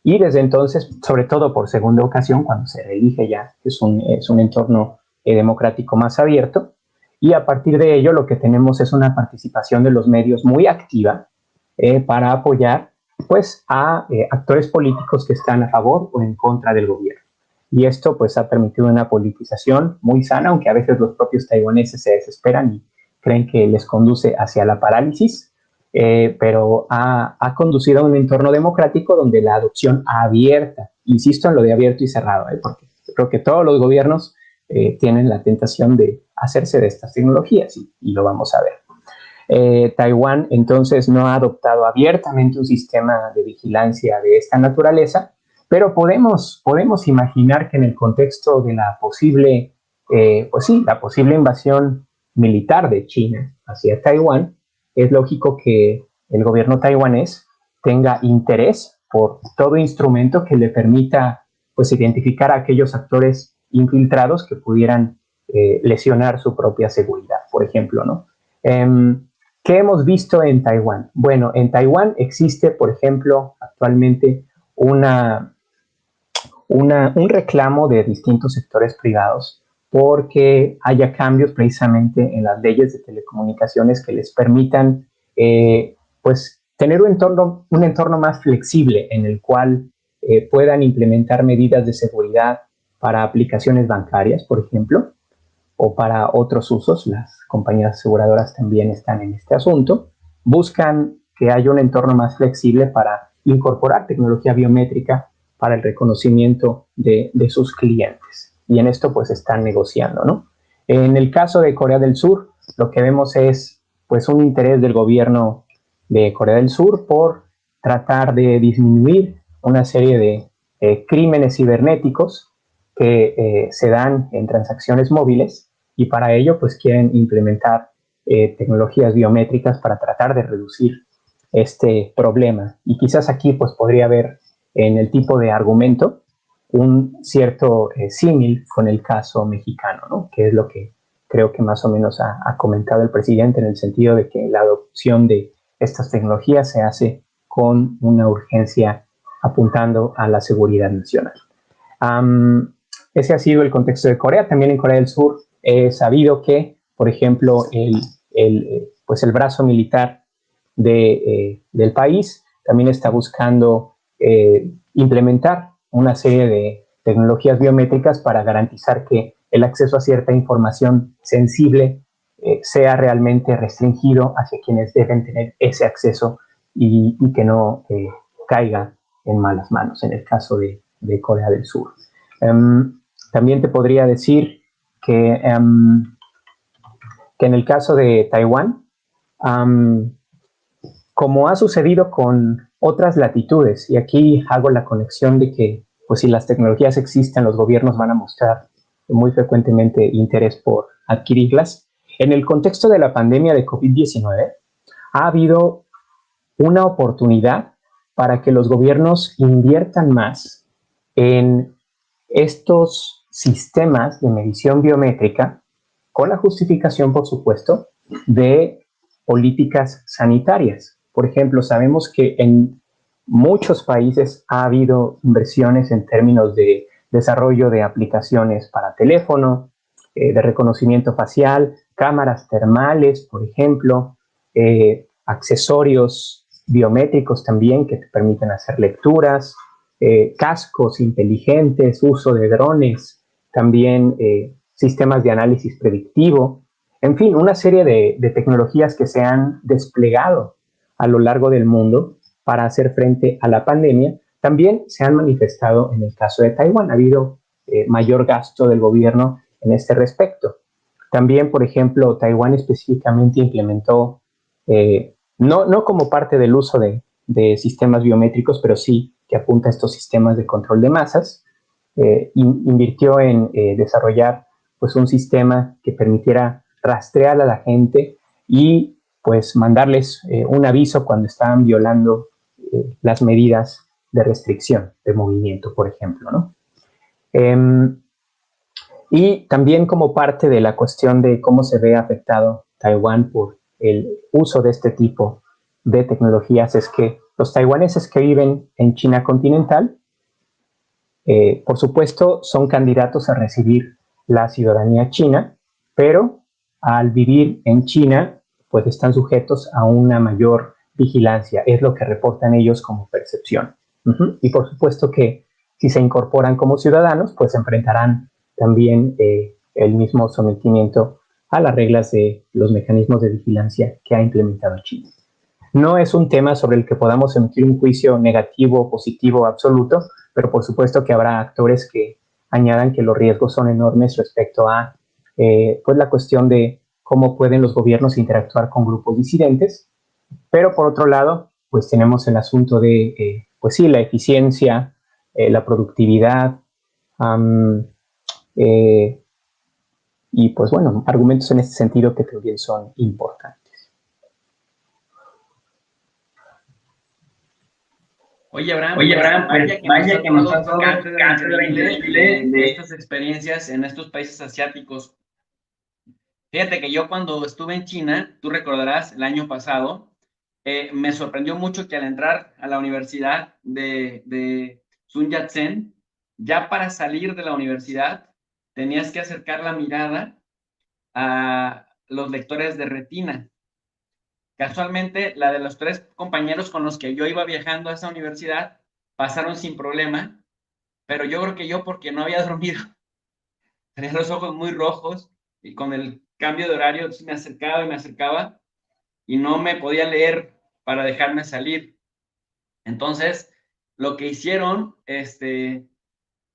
y desde entonces, sobre todo por segunda ocasión, cuando se reelige ya, es un entorno democrático más abierto, y a partir de ello lo que tenemos es una participación de los medios muy activa para apoyar pues, a actores políticos que están a favor o en contra del gobierno. Y esto pues ha permitido una politización muy sana, aunque a veces los propios taiwaneses se desesperan y creen que les conduce hacia la parálisis, pero ha conducido a un entorno democrático donde la adopción abierta, insisto en lo de abierto y cerrado, porque creo que todos los gobiernos tienen la tentación de hacerse de estas tecnologías y lo vamos a ver. Taiwán entonces no ha adoptado abiertamente un sistema de vigilancia de esta naturaleza, pero podemos imaginar que en el contexto de la posible invasión militar de China hacia Taiwán, es lógico que el gobierno taiwanés tenga interés por todo instrumento que le permita pues, identificar a aquellos actores infiltrados que pudieran lesionar su propia seguridad, por ejemplo, ¿no? ¿Qué hemos visto en Taiwán? Bueno, en Taiwán existe, por ejemplo, actualmente un reclamo de distintos sectores privados porque haya cambios precisamente en las leyes de telecomunicaciones que les permitan pues, tener un entorno más flexible en el cual puedan implementar medidas de seguridad para aplicaciones bancarias, por ejemplo, o para otros usos. Las compañías aseguradoras también están en este asunto. Buscan que haya un entorno más flexible para incorporar tecnología biométrica para el reconocimiento de sus clientes. Y en esto pues están negociando, ¿no? En el caso de Corea del Sur, lo que vemos es pues un interés del gobierno de Corea del Sur por tratar de disminuir una serie de crímenes cibernéticos que se dan en transacciones móviles, y para ello pues quieren implementar tecnologías biométricas para tratar de reducir este problema. Y quizás aquí pues podría haber en el tipo de argumento un cierto símil con el caso mexicano, ¿no? Que es lo que creo que más o menos ha comentado el presidente, en el sentido de que la adopción de estas tecnologías se hace con una urgencia apuntando a la seguridad nacional. Ese ha sido el contexto de Corea. También en Corea del Sur he sabido que por ejemplo, pues el brazo militar del país también está buscando implementar una serie de tecnologías biométricas para garantizar que el acceso a cierta información sensible sea realmente restringido hacia quienes deben tener ese acceso y que no caiga en malas manos, en el caso de Corea del Sur. También te podría decir que en el caso de Taiwán, como ha sucedido con otras latitudes, y aquí hago la conexión de que pues si las tecnologías existen, los gobiernos van a mostrar muy frecuentemente interés por adquirirlas. En el contexto de la pandemia de COVID-19, ha habido una oportunidad para que los gobiernos inviertan más en estos sistemas de medición biométrica, con la justificación, por supuesto, de políticas sanitarias. Por ejemplo, sabemos que en muchos países ha habido inversiones en términos de desarrollo de aplicaciones para teléfono, de reconocimiento facial, cámaras termales, por ejemplo, accesorios biométricos también que te permiten hacer lecturas, cascos inteligentes, uso de drones, también sistemas de análisis predictivo, en fin, una serie de tecnologías que se han desplegado a lo largo del mundo para hacer frente a la pandemia, también se han manifestado en el caso de Taiwán. Ha habido mayor gasto del gobierno en este respecto. También, por ejemplo, Taiwán específicamente implementó, no como parte del uso de sistemas biométricos, pero sí que apunta a estos sistemas de control de masas, invirtió en desarrollar pues, un sistema que permitiera rastrear a la gente y pues mandarles un aviso cuando estaban violando las medidas de restricción de movimiento, por ejemplo, ¿no? Y también como parte de la cuestión de cómo se ve afectado Taiwán por el uso de este tipo de tecnologías es que los taiwaneses que viven en China continental, por supuesto, son candidatos a recibir la ciudadanía china, pero al vivir en China, pues están sujetos a una mayor vigilancia, es lo que reportan ellos como percepción. Y por supuesto que si se incorporan como ciudadanos, pues enfrentarán también el mismo sometimiento a las reglas de los mecanismos de vigilancia que ha implementado China. No es un tema sobre el que podamos emitir un juicio negativo o positivo absoluto, pero por supuesto que habrá actores que añadan que los riesgos son enormes respecto a pues la cuestión de cómo pueden los gobiernos interactuar con grupos disidentes. Pero por otro lado, pues tenemos el asunto de, pues sí, la eficiencia, la productividad, y pues bueno, argumentos en este sentido que también son importantes. Oye, Abraham, vaya que nos has dado cátedra increíble de estas experiencias en estos países asiáticos. Fíjate que yo cuando estuve en China, tú recordarás el año pasado, me sorprendió mucho que al entrar a la universidad de Sun Yat-sen, ya para salir de la universidad, tenías que acercar la mirada a los lectores de retina. Casualmente, la de los 3 compañeros con los que yo iba viajando a esa universidad pasaron sin problema, pero yo creo que yo porque no había dormido, tenía los ojos muy rojos y con el cambio de horario me acercaba y no me podía leer para dejarme salir. Entonces, lo que hicieron,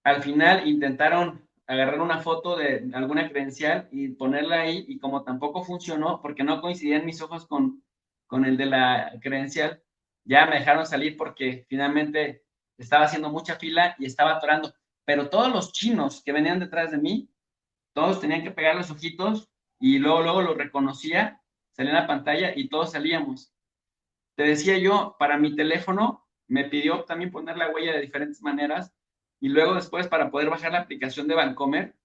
al final intentaron agarrar una foto de alguna credencial y ponerla ahí, y como tampoco funcionó, porque no coincidían mis ojos con el de la credencial, ya me dejaron salir porque finalmente estaba haciendo mucha fila y estaba atorando. Pero todos los chinos que venían detrás de mí, todos tenían que pegar los ojitos y luego lo reconocía, salía en la pantalla y todos salíamos. Te decía yo, para mi teléfono me pidió también poner la huella de diferentes maneras y luego después para poder bajar la aplicación de Bancomer,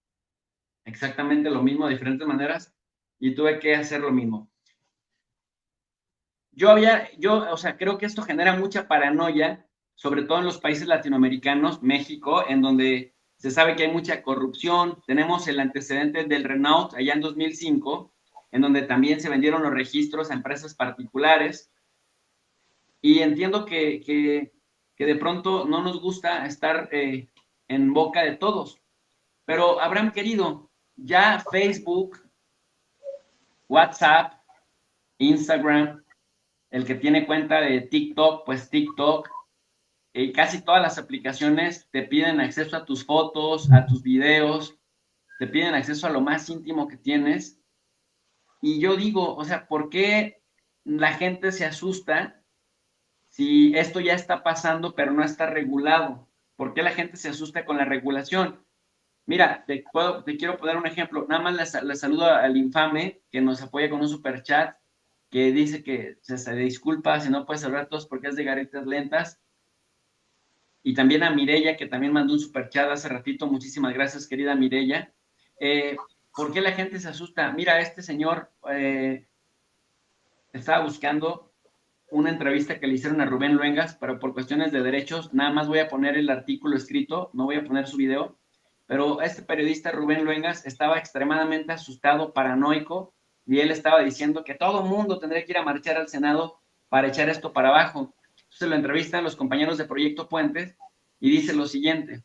exactamente lo mismo de diferentes maneras y tuve que hacer lo mismo. O sea, creo que esto genera mucha paranoia, sobre todo en los países latinoamericanos, México, en donde se sabe que hay mucha corrupción. Tenemos el antecedente del Renault allá en 2005, en donde también se vendieron los registros a empresas particulares. Y entiendo que de pronto no nos gusta estar en boca de todos. Pero Abraham querido, ya Facebook, WhatsApp, Instagram, el que tiene cuenta de TikTok, pues TikTok, casi todas las aplicaciones te piden acceso a tus fotos, a tus videos, te piden acceso a lo más íntimo que tienes. Y yo digo, o sea, ¿por qué la gente se asusta si esto ya está pasando pero no está regulado? ¿Por qué la gente se asusta con la regulación? Mira, te quiero poner un ejemplo. Nada más le saludo al Infame, que nos apoya con un super chat, que dice que se disculpa si no puedes hablar todos porque es de garitas lentas. Y también a Mireya, que también mandó un super chat hace ratito. Muchísimas gracias, querida Mireya. ¿Por qué la gente se asusta? Mira, este señor estaba buscando una entrevista que le hicieron a Rubén Luengas, pero por cuestiones de derechos, nada más voy a poner el artículo escrito, no voy a poner su video, pero este periodista Rubén Luengas estaba extremadamente asustado, paranoico, y él estaba diciendo que todo mundo tendría que ir a marchar al Senado para echar esto para abajo. Entonces lo entrevistan los compañeros de Proyecto Puentes y dice lo siguiente: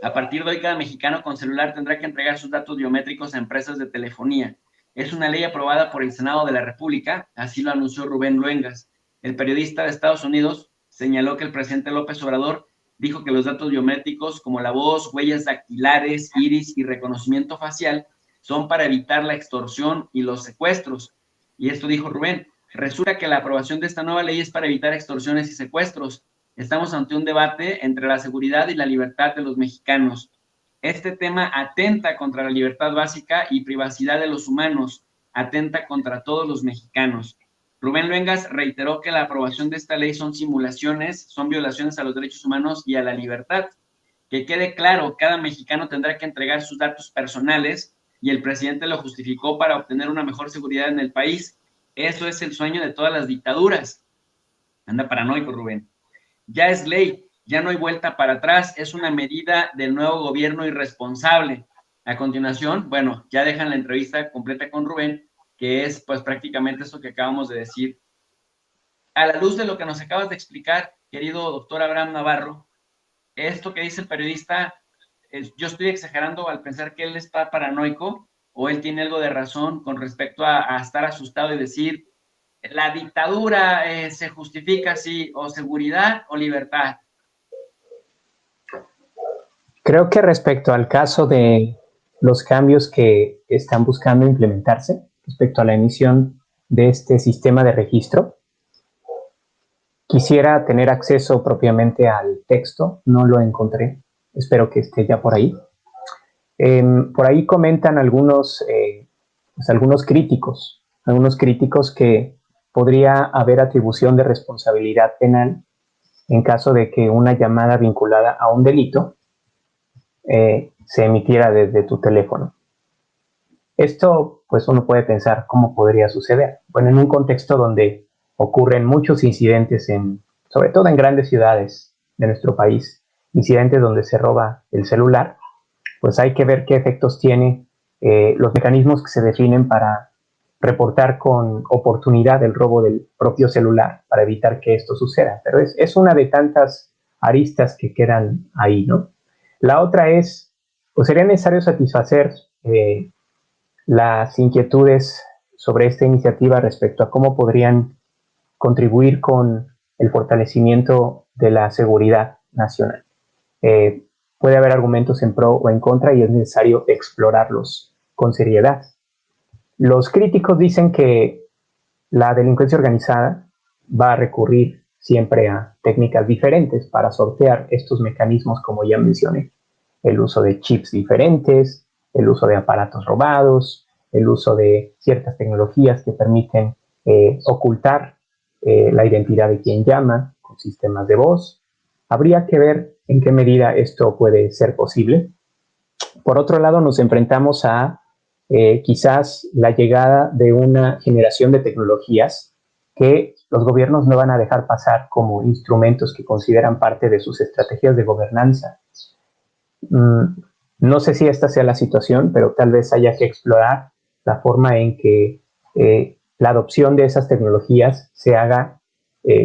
a partir de hoy, cada mexicano con celular tendrá que entregar sus datos biométricos a empresas de telefonía. Es una ley aprobada por el Senado de la República, así lo anunció Rubén Luengas. El periodista de Estados Unidos señaló que el presidente López Obrador dijo que los datos biométricos como la voz, huellas dactilares, iris y reconocimiento facial son para evitar la extorsión y los secuestros. Y esto dijo Rubén: resulta que la aprobación de esta nueva ley es para evitar extorsiones y secuestros. Estamos ante un debate entre la seguridad y la libertad de los mexicanos. Este tema atenta contra la libertad básica y privacidad de los humanos, atenta contra todos los mexicanos. Rubén Luengas reiteró que la aprobación de esta ley son simulaciones, son violaciones a los derechos humanos y a la libertad. Que quede claro, cada mexicano tendrá que entregar sus datos personales y el presidente lo justificó para obtener una mejor seguridad en el país. Eso es el sueño de todas las dictaduras. Anda paranoico, Rubén. Ya es ley, ya no hay vuelta para atrás, es una medida del nuevo gobierno irresponsable. A continuación, bueno, ya dejan la entrevista completa con Rubén, que es pues prácticamente eso que acabamos de decir. A la luz de lo que nos acabas de explicar, querido doctor Abraham Navarro, esto que dice el periodista, yo estoy exagerando al pensar que él está paranoico o él tiene algo de razón con respecto a estar asustado y decir: la dictadura se justifica así, o seguridad o libertad. Creo que respecto al caso de los cambios que están buscando implementarse, respecto a la emisión de este sistema de registro, quisiera tener acceso propiamente al texto, no lo encontré, espero que esté ya por ahí. Por ahí comentan algunos críticos que podría haber atribución de responsabilidad penal en caso de que una llamada vinculada a un delito se emitiera desde tu teléfono. Esto, pues uno puede pensar cómo podría suceder. Bueno, en un contexto donde ocurren muchos incidentes, sobre todo en grandes ciudades de nuestro país, incidentes donde se roba el celular, pues hay que ver qué efectos tiene los mecanismos que se definen para reportar con oportunidad el robo del propio celular para evitar que esto suceda. Pero es una de tantas aristas que quedan ahí, ¿no? La otra es, pues sería necesario satisfacer las inquietudes sobre esta iniciativa respecto a cómo podrían contribuir con el fortalecimiento de la seguridad nacional. Puede haber argumentos en pro o en contra y es necesario explorarlos con seriedad. Los críticos dicen que la delincuencia organizada va a recurrir siempre a técnicas diferentes para sortear estos mecanismos, como ya mencioné. El uso de chips diferentes, el uso de aparatos robados, el uso de ciertas tecnologías que permiten ocultar la identidad de quien llama con sistemas de voz. Habría que ver en qué medida esto puede ser posible. Por otro lado, nos enfrentamos a quizás la llegada de una generación de tecnologías que los gobiernos no van a dejar pasar como instrumentos que consideran parte de sus estrategias de gobernanza. No sé si esta sea la situación, pero tal vez haya que explorar la forma en que la adopción de esas tecnologías se haga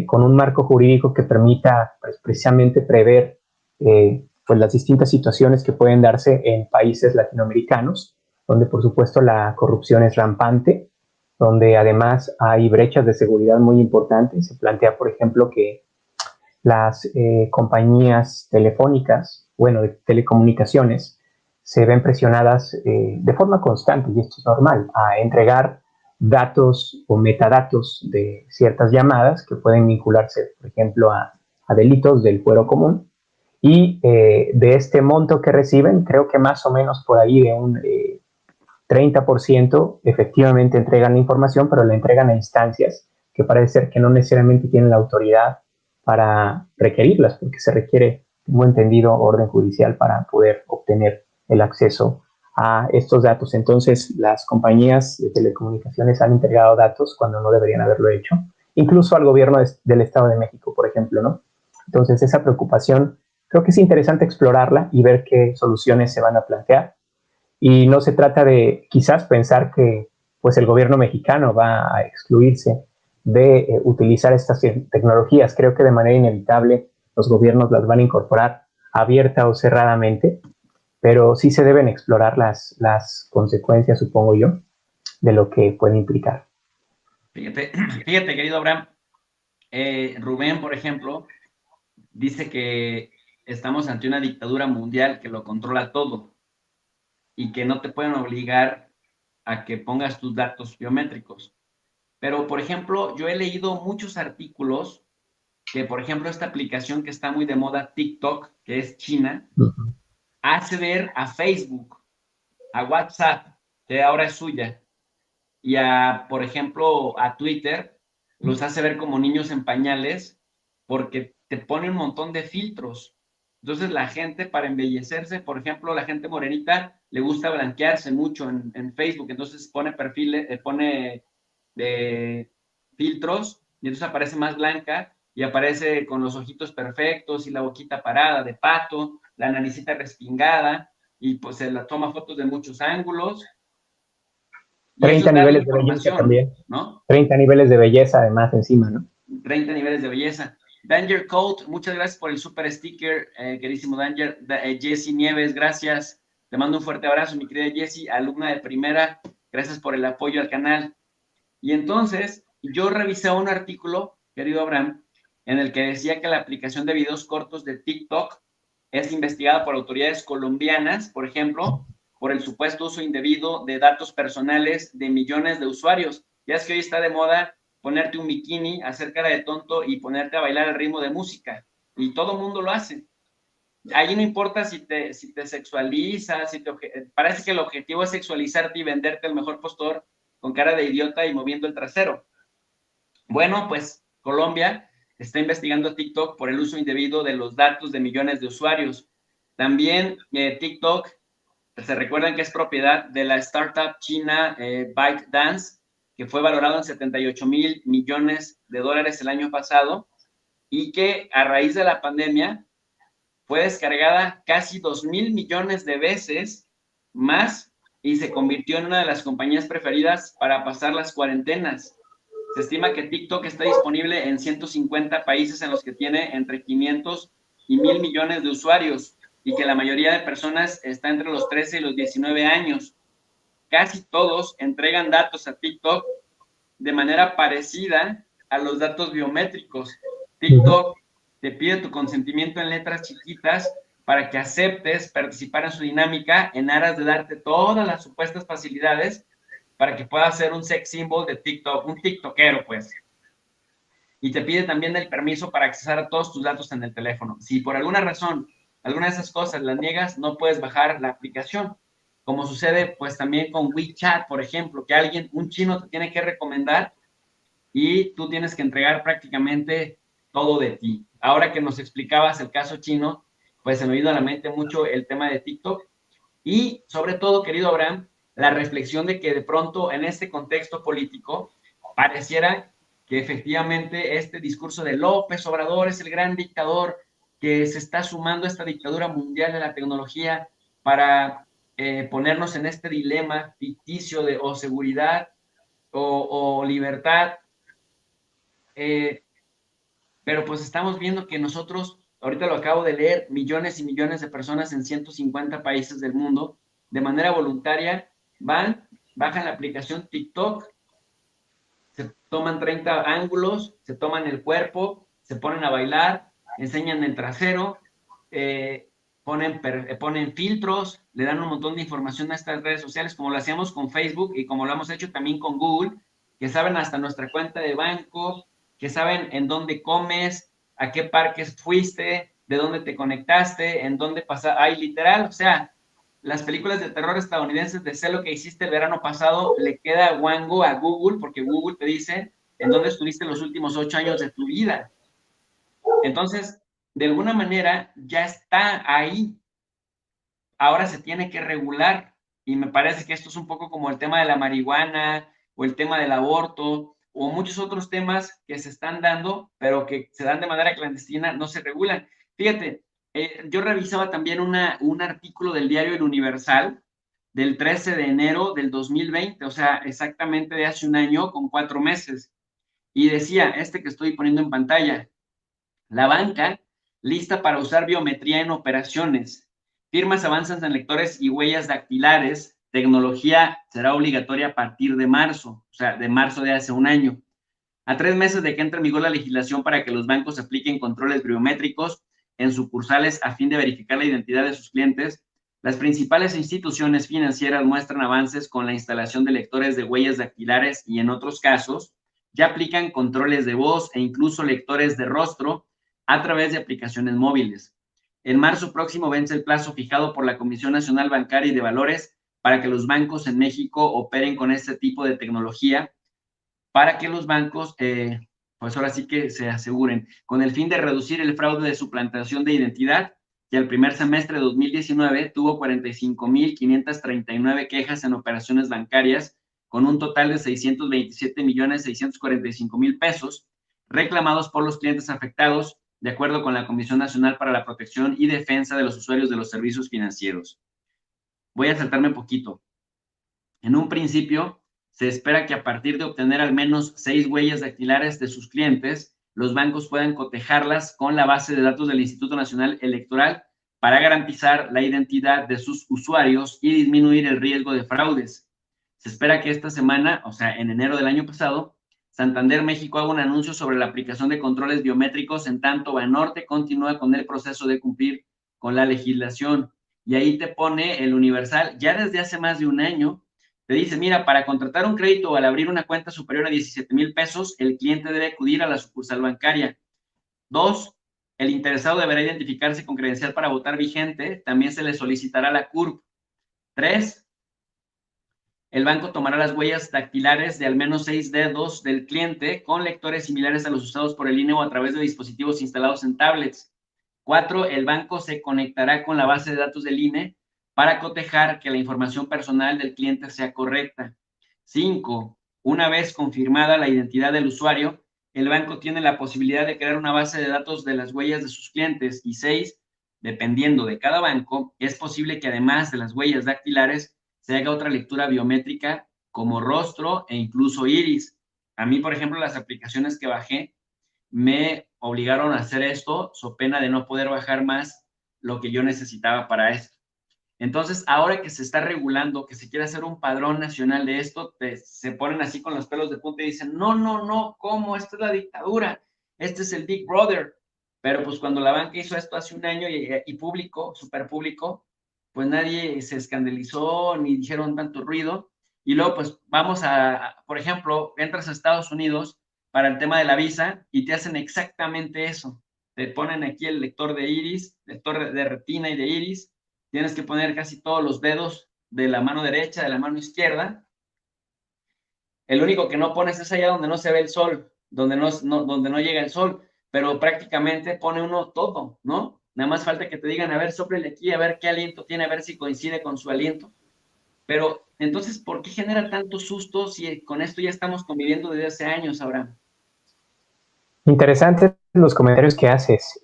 con un marco jurídico que permita pues, precisamente prever pues, las distintas situaciones que pueden darse en países latinoamericanos, donde por supuesto la corrupción es rampante, donde además hay brechas de seguridad muy importantes. Se plantea, por ejemplo, que las compañías telefónicas, bueno, de telecomunicaciones, se ven presionadas de forma constante, y esto es normal, a entregar datos o metadatos de ciertas llamadas que pueden vincularse, por ejemplo, a delitos del fuero común. Y de este monto que reciben, creo que más o menos por ahí de un 30% efectivamente entregan la información, pero la entregan a instancias que parece ser que no necesariamente tienen la autoridad para requerirlas, porque se requiere, tengo entendido, orden judicial para poder obtener el acceso a estos datos. Entonces, las compañías de telecomunicaciones han entregado datos cuando no deberían haberlo hecho, incluso al gobierno del Estado de México, por ejemplo, ¿no? Entonces, esa preocupación creo que es interesante explorarla y ver qué soluciones se van a plantear. Y no se trata de quizás pensar que pues el gobierno mexicano va a excluirse de utilizar estas tecnologías. Creo que de manera inevitable los gobiernos las van a incorporar abierta o cerradamente, pero sí se deben explorar las consecuencias, supongo yo, de lo que puede implicar. Fíjate, querido Abraham, Rubén, por ejemplo, dice que estamos ante una dictadura mundial que lo controla todo y que no te pueden obligar a que pongas tus datos biométricos. Pero, por ejemplo, yo he leído muchos artículos que, por ejemplo, esta aplicación que está muy de moda, TikTok, que es China, hace ver a Facebook, a WhatsApp, que ahora es suya, y a, por ejemplo, a Twitter, los hace ver como niños en pañales porque te pone un montón de filtros. Entonces la gente, para embellecerse, por ejemplo, la gente morenita le gusta blanquearse mucho en Facebook, entonces pone perfiles, pone filtros y entonces aparece más blanca y aparece con los ojitos perfectos y la boquita parada de pato, la naricita respingada y pues se la toma fotos de muchos ángulos. 30 niveles de belleza también, ¿no? 30 niveles de belleza además encima, ¿no? 30 niveles de belleza. Danger Code, muchas gracias por el super sticker, queridísimo Danger. Jessie Nieves, gracias. Te mando un fuerte abrazo, mi querida Jessie, alumna de primera. Gracias por el apoyo al canal. Y entonces, yo revisé un artículo, querido Abraham, en el que decía que la aplicación de videos cortos de TikTok es investigada por autoridades colombianas, por ejemplo, por el supuesto uso indebido de datos personales de millones de usuarios. Ya es que hoy está de moda ponerte un bikini, hacer cara de tonto y ponerte a bailar al ritmo de música. Y todo el mundo lo hace. Ahí no importa si te sexualizas, parece que el objetivo es sexualizarte y venderte el mejor postor con cara de idiota y moviendo el trasero. Bueno, pues Colombia está investigando a TikTok por el uso indebido de los datos de millones de usuarios. También TikTok, se recuerdan que es propiedad de la startup china ByteDance, que fue valorado en 78,000 millones de dólares el año pasado y que a raíz de la pandemia fue descargada casi 2,000 millones de veces más y se convirtió en una de las compañías preferidas para pasar las cuarentenas. Se estima que TikTok está disponible en 150 países en los que tiene entre 500 y 1,000 millones de usuarios y que la mayoría de personas está entre los 13 y los 19 años. Casi todos entregan datos a TikTok de manera parecida a los datos biométricos. TikTok te pide tu consentimiento en letras chiquitas para que aceptes participar en su dinámica en aras de darte todas las supuestas facilidades para que puedas ser un sex symbol de TikTok, un tiktokero, pues. Y te pide también el permiso para accesar a todos tus datos en el teléfono. Si por alguna razón, alguna de esas cosas las niegas, no puedes bajar la aplicación. Como sucede, pues, también con WeChat, por ejemplo, que un chino te tiene que recomendar y tú tienes que entregar prácticamente todo de ti. Ahora que nos explicabas el caso chino, pues se me vino a la mente mucho el tema de TikTok y, sobre todo, querido Abraham, la reflexión de que de pronto en este contexto político pareciera que efectivamente este discurso de López Obrador es el gran dictador que se está sumando a esta dictadura mundial de la tecnología para ponernos en este dilema ficticio de o seguridad o libertad, pero pues estamos viendo que nosotros, ahorita lo acabo de leer, millones y millones de personas en 150 países del mundo, de manera voluntaria, van, bajan la aplicación TikTok, se toman 30 ángulos, se toman el cuerpo, se ponen a bailar, enseñan el trasero, ponen filtros, le dan un montón de información a estas redes sociales, como lo hacíamos con Facebook y como lo hemos hecho también con Google, que saben hasta nuestra cuenta de banco, que saben en dónde comes, a qué parques fuiste, de dónde te conectaste, en dónde pasaste, ay, literal, o sea, las películas de terror estadounidenses de sé lo que hiciste el verano pasado, le queda guango a Google, porque Google te dice en dónde estuviste los últimos 8 años de tu vida. Entonces, de alguna manera, ya está ahí. Ahora se tiene que regular. Y me parece que esto es un poco como el tema de la marihuana o el tema del aborto o muchos otros temas que se están dando, pero que se dan de manera clandestina, no se regulan. Fíjate, yo revisaba también un artículo del diario El Universal del 13 de enero del 2020, o sea, exactamente de hace un año con 4 meses. Y decía, este que estoy poniendo en pantalla, la banca lista para usar biometría en operaciones. Firmas avanzan en lectores y huellas dactilares. Tecnología será obligatoria a partir de marzo, o sea, de marzo de hace un año. A 3 meses de que entre en vigor la legislación para que los bancos apliquen controles biométricos en sucursales a fin de verificar la identidad de sus clientes, las principales instituciones financieras muestran avances con la instalación de lectores de huellas dactilares y en otros casos ya aplican controles de voz e incluso lectores de rostro a través de aplicaciones móviles. En marzo próximo vence el plazo fijado por la Comisión Nacional Bancaria y de Valores para que los bancos en México operen con este tipo de tecnología, para que los bancos, pues ahora sí que se aseguren, con el fin de reducir el fraude de suplantación de identidad, que el primer semestre de 2019 tuvo 45,539 quejas en operaciones bancarias, con un total de 627,645,000 pesos reclamados por los clientes afectados, de acuerdo con la Comisión Nacional para la Protección y Defensa de los Usuarios de los Servicios Financieros. Voy a saltarme un poquito. En un principio, se espera que a partir de obtener al menos 6 huellas dactilares de sus clientes, los bancos puedan cotejarlas con la base de datos del Instituto Nacional Electoral para garantizar la identidad de sus usuarios y disminuir el riesgo de fraudes. Se espera que esta semana, o sea, en enero del año pasado, Santander México haga un anuncio sobre la aplicación de controles biométricos, en tanto Banorte continúa con el proceso de cumplir con la legislación. Y ahí te pone el Universal, ya desde hace más de un año, te dice, mira, para contratar un crédito o al abrir una cuenta superior a 17,000 pesos, el cliente debe acudir a la sucursal bancaria. 2, el interesado deberá identificarse con credencial para votar vigente, también se le solicitará la CURP. 3, el banco tomará las huellas dactilares de al menos 6 dedos del cliente con lectores similares a los usados por el INE o a través de dispositivos instalados en tablets. 4, el banco se conectará con la base de datos del INE para cotejar que la información personal del cliente sea correcta. 5, una vez confirmada la identidad del usuario, el banco tiene la posibilidad de crear una base de datos de las huellas de sus clientes. Y 6, dependiendo de cada banco, es posible que además de las huellas dactilares se haga otra lectura biométrica como rostro e incluso iris. A mí, por ejemplo, las aplicaciones que bajé me obligaron a hacer esto, so pena de no poder bajar más lo que yo necesitaba para esto. Entonces, ahora que se está regulando, que se quiere hacer un padrón nacional de esto, se ponen así con los pelos de punta y dicen, no, no, no, ¿cómo? Esta es la dictadura, este es el Big Brother. Pero pues cuando la banca hizo esto hace un año y público, súper público, pues nadie se escandalizó ni dijeron tanto ruido. Y luego pues vamos por ejemplo, entras a Estados Unidos para el tema de la visa y te hacen exactamente eso. Te ponen aquí el lector de iris, lector de retina y de iris. Tienes que poner casi todos los dedos de la mano derecha, de la mano izquierda. El único que no pones es allá donde no se ve el sol, donde no llega el sol, pero prácticamente pone uno todo, ¿no? Nada más falta que te digan, a ver, sóplele aquí, a ver qué aliento tiene, a ver si coincide con su aliento. Pero, entonces, ¿por qué genera tanto susto si con esto ya estamos conviviendo desde hace años, Abraham? Interesante los comentarios que haces.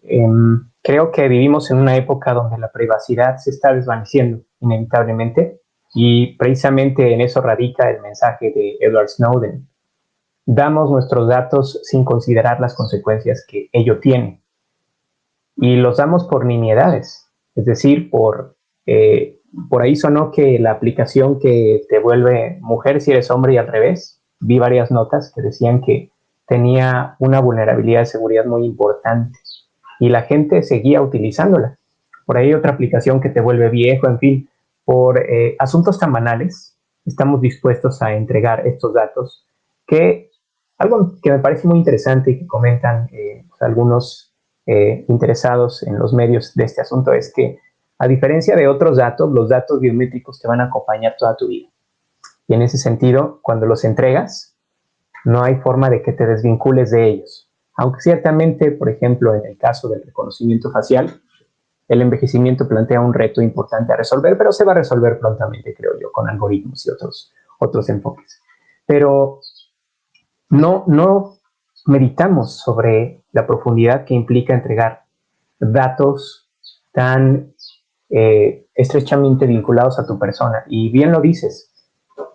Creo que vivimos en una época donde la privacidad se está desvaneciendo inevitablemente y precisamente en eso radica el mensaje de Edward Snowden. Damos nuestros datos sin considerar las consecuencias que ello tiene y los damos por nimiedades, es decir, por ahí sonó que la aplicación que te vuelve mujer si eres hombre y al revés. Vi varias notas que decían que tenía una vulnerabilidad de seguridad muy importante y la gente seguía utilizándola. Por ahí otra aplicación que te vuelve viejo, en fin, por asuntos tan banales, estamos dispuestos a entregar estos datos que algo que me parece muy interesante y que comentan algunos interesados en los medios de este asunto es que a diferencia de otros datos, los datos biométricos te van a acompañar toda tu vida. Y en ese sentido, cuando los entregas, no hay forma de que te desvincules de ellos. Aunque ciertamente, por ejemplo, en el caso del reconocimiento facial, el envejecimiento plantea un reto importante a resolver, pero se va a resolver prontamente, creo yo, con algoritmos y otros enfoques. Pero no meditamos sobre la profundidad que implica entregar datos tan estrechamente vinculados a tu persona. Y bien lo dices,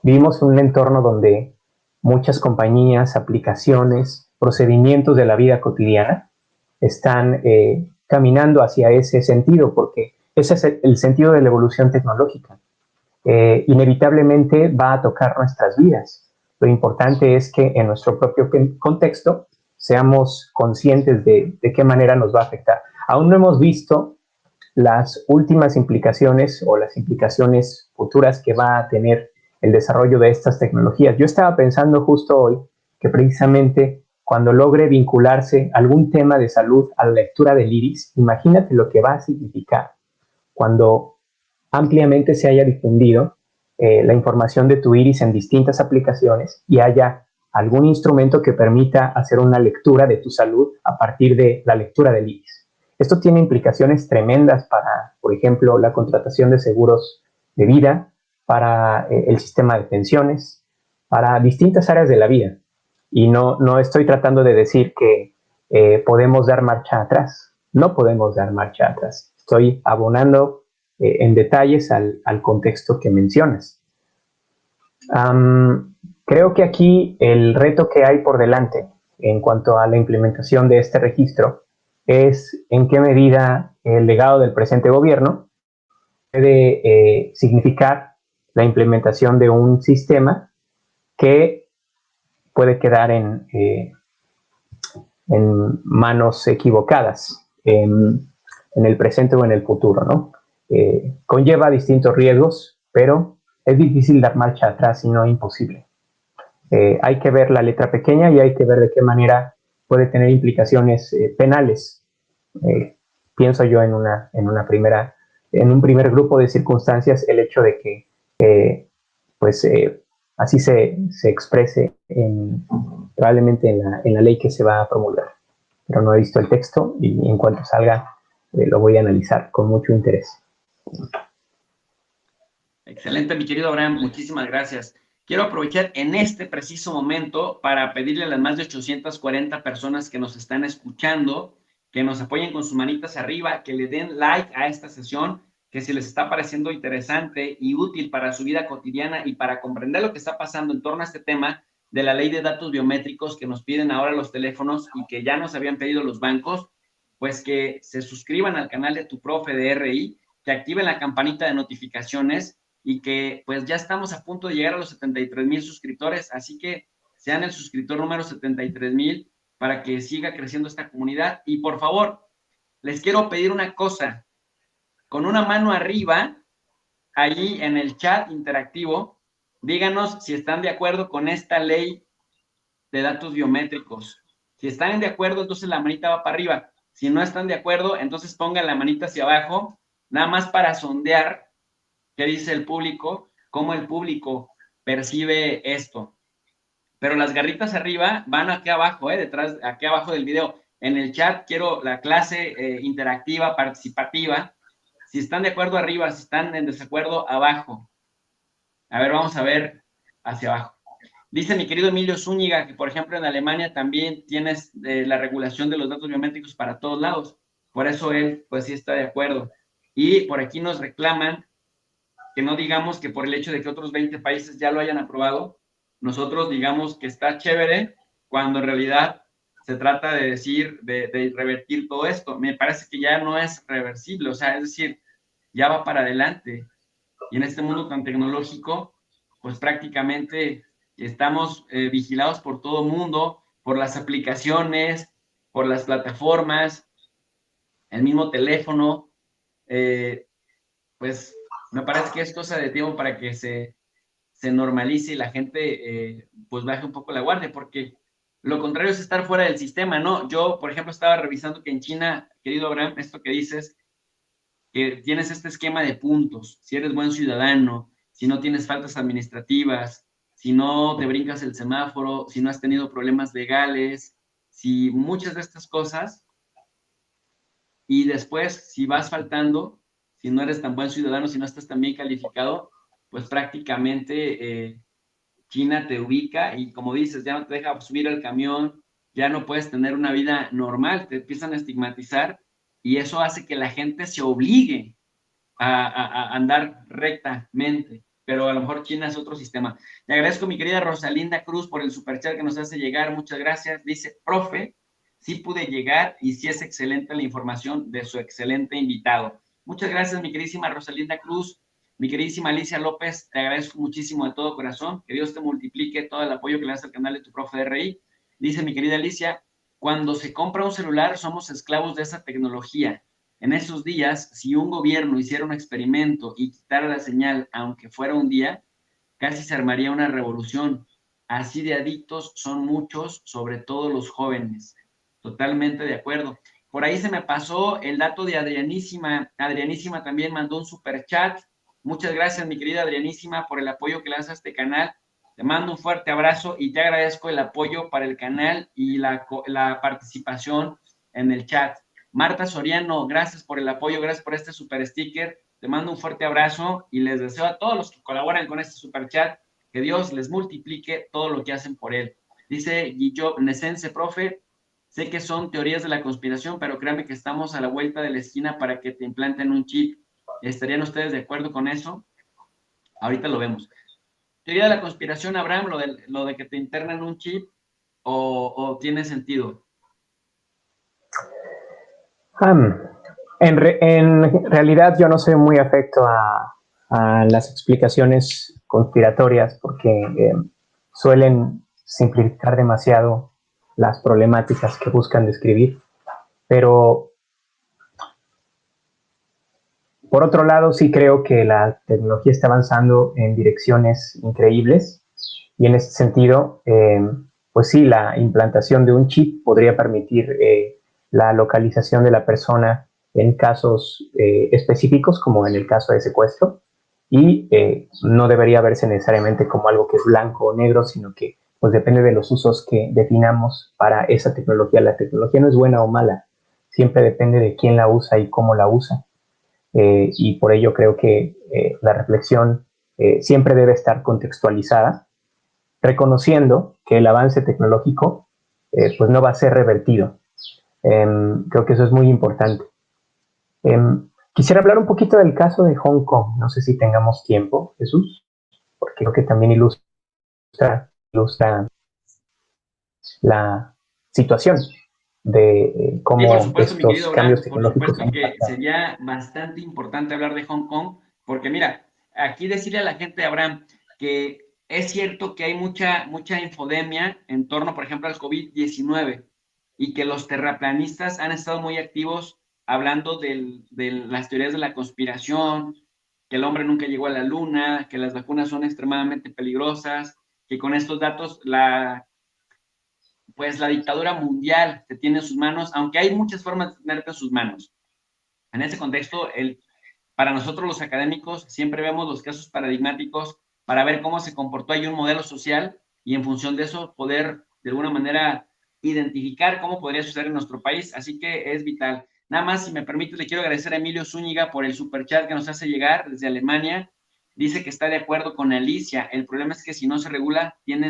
vivimos en un entorno donde muchas compañías, aplicaciones, procedimientos de la vida cotidiana están caminando hacia ese sentido, porque ese es el sentido de la evolución tecnológica. Inevitablemente va a tocar nuestras vidas. Lo importante es que en nuestro propio contexto seamos conscientes de qué manera nos va a afectar. Aún no hemos visto las últimas implicaciones o las implicaciones futuras que va a tener el desarrollo de estas tecnologías. Yo estaba pensando justo hoy que precisamente cuando logre vincularse algún tema de salud a la lectura del iris, imagínate lo que va a significar cuando ampliamente se haya difundido la información de tu iris en distintas aplicaciones y haya algún instrumento que permita hacer una lectura de tu salud a partir de la lectura del iris. Esto tiene implicaciones tremendas para, por ejemplo, la contratación de seguros de vida, para el sistema de pensiones, para distintas áreas de la vida. Y no estoy tratando de decir que podemos dar marcha atrás. No podemos dar marcha atrás. Estoy abonando en detalles al contexto que mencionas. Creo que aquí el reto que hay por delante en cuanto a la implementación de este registro es en qué medida el legado del presente gobierno puede significar la implementación de un sistema que puede quedar en manos equivocadas en el presente o en el futuro, ¿no? Conlleva distintos riesgos, pero es difícil dar marcha atrás y no imposible. Hay que ver la letra pequeña y hay que ver de qué manera puede tener implicaciones penales. Pienso yo en un primer grupo de circunstancias el hecho de que así se exprese probablemente en la ley que se va a promulgar. Pero no he visto el texto y en cuanto salga lo voy a analizar con mucho interés. Excelente, mi querido Abraham, muchísimas gracias. Quiero aprovechar en este preciso momento para pedirle a las más de 840 personas que nos están escuchando que nos apoyen con sus manitas arriba, que le den like a esta sesión, que si les está pareciendo interesante y útil para su vida cotidiana y para comprender lo que está pasando en torno a este tema de la ley de datos biométricos que nos piden ahora los teléfonos y que ya nos habían pedido los bancos, pues que se suscriban al canal de Tu Profe de RI, que activen la campanita de notificaciones y que pues ya estamos a punto de llegar a los 73,000 suscriptores, así que sean el suscriptor número 73,000 para que siga creciendo esta comunidad. Y por favor, les quiero pedir una cosa, con una mano arriba, ahí en el chat interactivo, díganos si están de acuerdo con esta ley de datos biométricos. Si están de acuerdo, entonces la manita va para arriba. Si no están de acuerdo, entonces pongan la manita hacia abajo, nada más para sondear qué dice el público, cómo el público percibe esto. Pero las garritas arriba van aquí abajo, detrás, aquí abajo del video. En el chat quiero la clase interactiva, participativa. Si están de acuerdo arriba, si están en desacuerdo abajo. A ver, vamos a ver hacia abajo. Dice mi querido Emilio Zúñiga que, por ejemplo, en Alemania también tienes la regulación de los datos biométricos para todos lados. Por eso él, pues sí está de acuerdo. Y por aquí nos reclaman que no digamos que por el hecho de que otros 20 países ya lo hayan aprobado, nosotros digamos que está chévere, cuando en realidad se trata de decir, de revertir todo esto. Me parece que ya no es reversible, o sea, es decir, ya va para adelante. Y en este mundo tan tecnológico, pues prácticamente estamos vigilados por todo el mundo, por las aplicaciones, por las plataformas, el mismo teléfono, pues me parece que es cosa de tiempo para que se normalice y la gente pues baje un poco la guardia, porque lo contrario es estar fuera del sistema, ¿no? Yo, por ejemplo, estaba revisando que en China, querido Abraham, esto que dices, que tienes este esquema de puntos, si eres buen ciudadano, si no tienes faltas administrativas, si no te brincas el semáforo, si no has tenido problemas legales, si muchas de estas cosas, y después, si vas faltando, si no eres tan buen ciudadano, si no estás tan bien calificado, pues prácticamente China te ubica y como dices, ya no te deja subir al camión, ya no puedes tener una vida normal, te empiezan a estigmatizar y eso hace que la gente se obligue a andar rectamente, pero a lo mejor China es otro sistema. Le agradezco mi querida Rosalinda Cruz por el superchat que nos hace llegar, muchas gracias. Dice, profe, sí pude llegar y sí es excelente la información de su excelente invitado. Muchas gracias, mi queridísima Rosalinda Cruz. Mi queridísima Alicia López, te agradezco muchísimo de todo corazón. Que Dios te multiplique todo el apoyo que le das al canal de tu profe de RI. Dice mi querida Alicia, cuando se compra un celular somos esclavos de esa tecnología. En esos días, si un gobierno hiciera un experimento y quitara la señal, aunque fuera un día, casi se armaría una revolución. Así de adictos son muchos, sobre todo los jóvenes. Totalmente de acuerdo. Por ahí se me pasó el dato de Adrianísima. Adrianísima también mandó un super chat. Muchas gracias, mi querida Adrianísima, por el apoyo que le das a este canal. Te mando un fuerte abrazo y te agradezco el apoyo para el canal y la participación en el chat. Marta Soriano, gracias por el apoyo, gracias por este super sticker. Te mando un fuerte abrazo y les deseo a todos los que colaboran con este super chat que Dios les multiplique todo lo que hacen por él. Dice Guillo Nesense, profe, sé que son teorías de la conspiración, pero créanme que estamos a la vuelta de la esquina para que te implanten un chip. ¿Estarían ustedes de acuerdo con eso? Ahorita lo vemos. ¿Teoría de la conspiración, Abraham, lo de que te internan un chip o tiene sentido? En realidad yo no soy muy afecto a las explicaciones conspiratorias porque suelen simplificar demasiado las problemáticas que buscan describir, pero por otro lado sí creo que la tecnología está avanzando en direcciones increíbles y en ese sentido, pues sí, la implantación de un chip podría permitir la localización de la persona en casos específicos, como en el caso de secuestro, y no debería verse necesariamente como algo que es blanco o negro, sino que pues depende de los usos que definamos para esa tecnología. La tecnología no es buena o mala, siempre depende de quién la usa y cómo la usa. Y por ello creo que la reflexión siempre debe estar contextualizada, reconociendo que el avance tecnológico pues no va a ser revertido. Creo que eso es muy importante. Quisiera hablar un poquito del caso de Hong Kong. No sé si tengamos tiempo, Jesús, porque creo que también ilustra la situación de cómo sí, por supuesto, mi estos querido cambios Abraham, por tecnológicos supuesto han que impactado. sería bastante importante hablar de Hong Kong, porque mira, aquí decirle a la gente, Abraham, que es cierto que hay mucha infodemia en torno, por ejemplo, al COVID-19 y que los terraplanistas han estado muy activos hablando de las teorías de la conspiración, que el hombre nunca llegó a la luna, que las vacunas son extremadamente peligrosas, que con estos datos pues la dictadura mundial te tiene en sus manos, aunque hay muchas formas de tenerte en sus manos. En ese contexto, para nosotros los académicos siempre vemos los casos paradigmáticos para ver cómo se comportó ahí un modelo social y en función de eso poder de alguna manera identificar cómo podría suceder en nuestro país, así que es vital. Nada más, si me permite, le quiero agradecer a Emilio Zúñiga por el superchat que nos hace llegar desde Alemania. dice que está de acuerdo con Alicia. El problema es que si no se regula, quien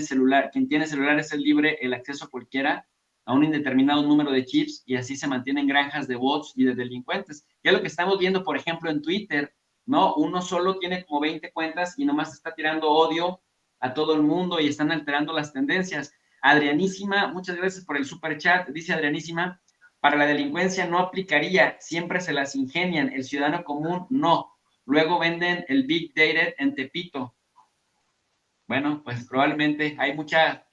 tiene celular es el libre el acceso a cualquiera, a un indeterminado número de chips, y así se mantienen granjas de bots y de delincuentes. Que es lo que estamos viendo, por ejemplo, en Twitter, ¿no? Uno solo tiene como 20 cuentas y nomás está tirando odio a todo el mundo y están alterando las tendencias. Adrianísima, muchas gracias por el super chat. Dice Adrianísima, para la delincuencia no aplicaría, siempre se las ingenian, el ciudadano común no. Luego venden el Big Data en Tepito. Bueno, pues probablemente hay mucha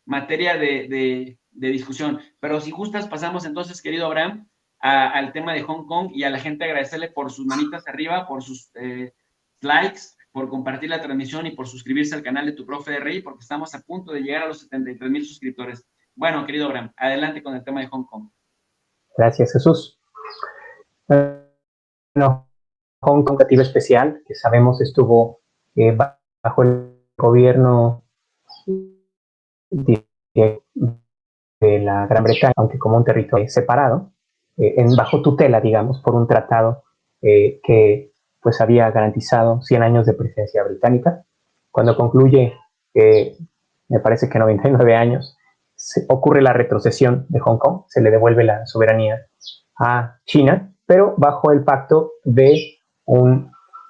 materia de discusión. Pero si gustas, pasamos entonces, querido Abraham, al tema de Hong Kong, y a la gente agradecerle por sus manitas arriba, por sus likes, por compartir la transmisión y por suscribirse al canal de Tu Profe de Rey, porque estamos a punto de llegar a los 73,000 suscriptores. Bueno, querido Abraham, adelante con el tema de Hong Kong. Gracias, Jesús. Bueno, Hong Kong Cativa Especial, que sabemos estuvo bajo el gobierno de la Gran Bretaña, aunque como un territorio separado, bajo tutela, digamos, por un tratado que pues había garantizado 100 años de presencia británica. Cuando concluye, me parece que 99 años, ocurre la retrocesión de Hong Kong, se le devuelve la soberanía a China, pero bajo el pacto de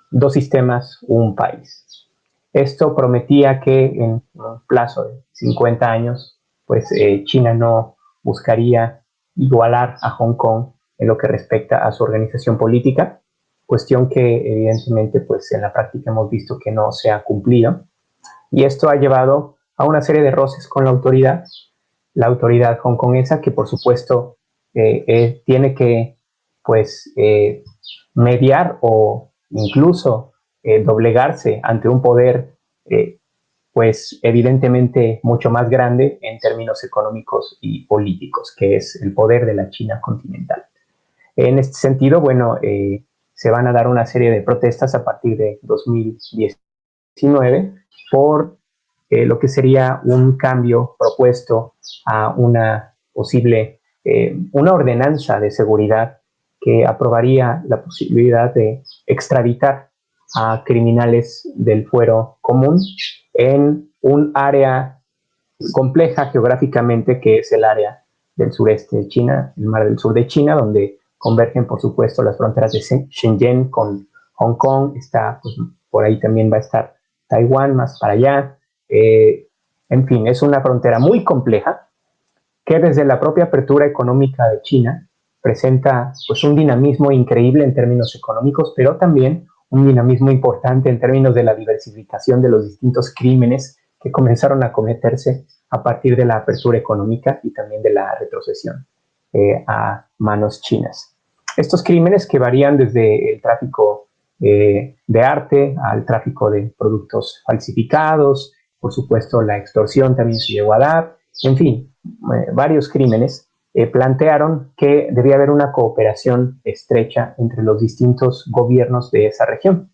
dos sistemas, un país. Esto prometía que en un plazo de 50 años, pues China no buscaría igualar a Hong Kong en lo que respecta a su organización política, cuestión que evidentemente pues en la práctica hemos visto que no se ha cumplido, y esto ha llevado a una serie de roces con la autoridad hongkonesa, que por supuesto tiene que pues mediar o incluso doblegarse ante un poder pues evidentemente mucho más grande en términos económicos y políticos, que es el poder de la China continental. En este sentido, bueno, se van a dar una serie de protestas a partir de 2019 por lo que sería un cambio propuesto a una posible, una ordenanza de seguridad que aprobaría la posibilidad de extraditar a criminales del fuero común en un área compleja geográficamente, que es el área del sureste de China, el mar del sur de China, donde convergen, por supuesto, las fronteras de Shenzhen con Hong Kong. Está, pues, por ahí también va a estar Taiwán, más para allá. En fin, es una frontera muy compleja que desde la propia apertura económica de China presenta pues un dinamismo increíble en términos económicos, pero también un dinamismo importante en términos de la diversificación de los distintos crímenes que comenzaron a cometerse a partir de la apertura económica y también de la retrocesión a manos chinas. Estos crímenes que varían desde el tráfico de arte al tráfico de productos falsificados, por supuesto la extorsión también se llegó a dar, en fin, varios crímenes plantearon que debía haber una cooperación estrecha entre los distintos gobiernos de esa región.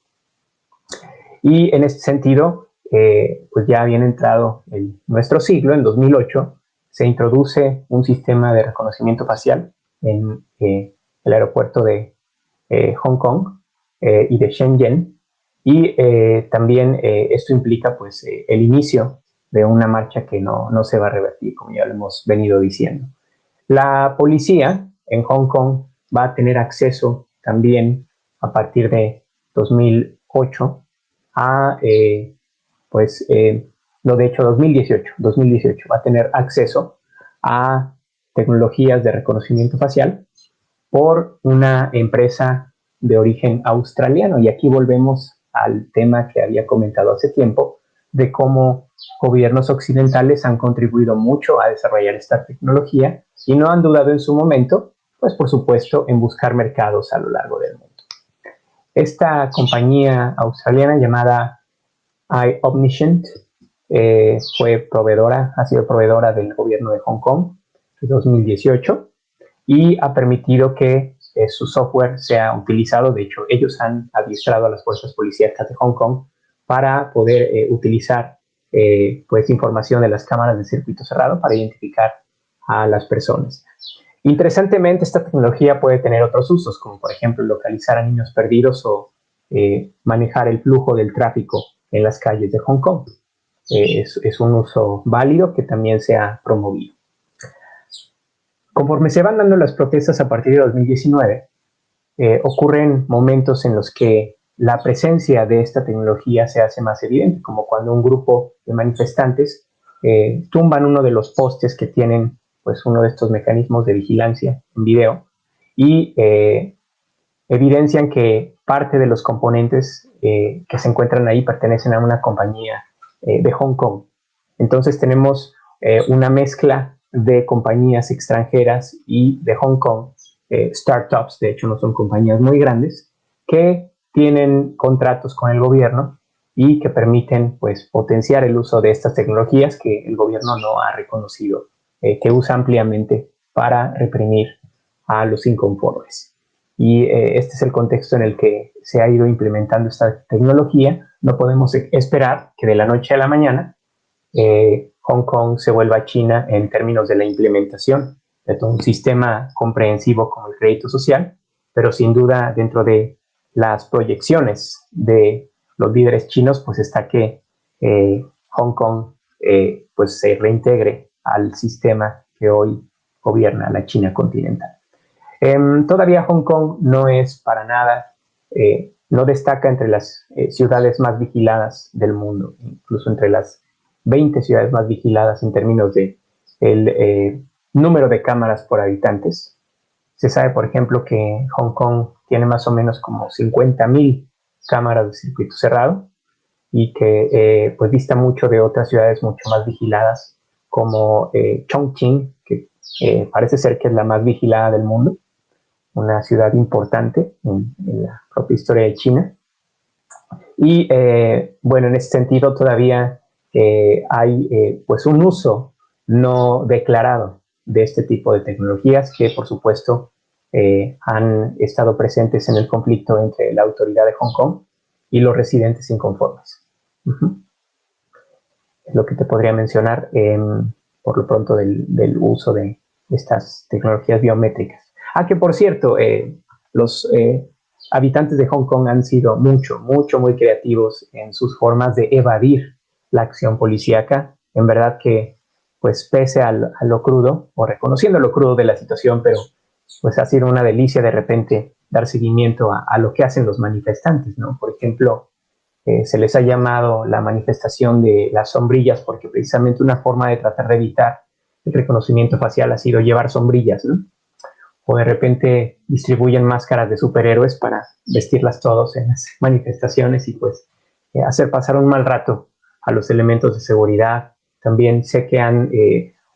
Y en este sentido, pues ya habían entrado en nuestro siglo, en 2008, se introduce un sistema de reconocimiento facial en el aeropuerto de Hong Kong y de Shenzhen, y también esto implica pues el inicio de una marcha que no se va a revertir, como ya lo hemos venido diciendo. La policía en Hong Kong va a tener acceso también a partir de 2008 a, de hecho 2018 va a tener acceso a tecnologías de reconocimiento facial por una empresa de origen australiano. Y aquí volvemos al tema que había comentado hace tiempo, de cómo gobiernos occidentales han contribuido mucho a desarrollar esta tecnología y no han dudado en su momento, pues por supuesto, en buscar mercados a lo largo del mundo. Esta compañía australiana llamada iOmniscient ha sido proveedora del gobierno de Hong Kong en 2018 y ha permitido que su software sea utilizado. De hecho, ellos han adiestrado a las fuerzas policíacas de Hong Kong para poder utilizar pues información de las cámaras de circuito cerrado para identificar a las personas. Interesantemente, esta tecnología puede tener otros usos, como por ejemplo localizar a niños perdidos o manejar el flujo del tráfico en las calles de Hong Kong. Es un uso válido que también se ha promovido. Conforme se van dando las protestas a partir de 2019, ocurren momentos en los que la presencia de esta tecnología se hace más evidente, como cuando un grupo de manifestantes tumban uno de los postes que tienen pues, uno de estos mecanismos de vigilancia en video y evidencian que parte de los componentes que se encuentran ahí pertenecen a una compañía de Hong Kong. Entonces tenemos una mezcla de compañías extranjeras y de Hong Kong, startups, de hecho no son compañías muy grandes, que tienen contratos con el gobierno y que permiten pues, potenciar el uso de estas tecnologías que el gobierno no ha reconocido, que usa ampliamente para reprimir a los inconformes. Y este es el contexto en el que se ha ido implementando esta tecnología. No podemos esperar que de la noche a la mañana Hong Kong se vuelva China en términos de la implementación de todo un sistema comprensivo como el crédito social, pero sin duda dentro de las proyecciones de los líderes chinos, pues está que Hong Kong pues se reintegre al sistema que hoy gobierna la China continental. Todavía Hong Kong no es para nada, no destaca entre las ciudades más vigiladas del mundo, incluso entre las 20 ciudades más vigiladas en términos de el número de cámaras por habitantes. Se sabe, por ejemplo, que Hong Kong tiene más o menos como 50,000 cámaras de circuito cerrado y que pues dista mucho de otras ciudades mucho más vigiladas como Chongqing, que parece ser que es la más vigilada del mundo, una ciudad importante en la propia historia de China. Y bueno, en ese sentido todavía hay pues un uso no declarado de este tipo de tecnologías que por supuesto han estado presentes en el conflicto entre la autoridad de Hong Kong y los residentes inconformes. Es lo que te podría mencionar por lo pronto del uso de estas tecnologías biométricas. Que por cierto, los habitantes de Hong Kong han sido muy creativos en sus formas de evadir la acción policíaca. En verdad que, pues pese a lo crudo, o reconociendo lo crudo de la situación, pero pues ha sido una delicia de repente dar seguimiento a lo que hacen los manifestantes, ¿no? Por ejemplo, se les ha llamado la manifestación de las sombrillas porque precisamente una forma de tratar de evitar el reconocimiento facial ha sido llevar sombrillas, ¿no? O de repente distribuyen máscaras de superhéroes para vestirlas todos en las manifestaciones y pues hacer pasar un mal rato a los elementos de seguridad. También sé que han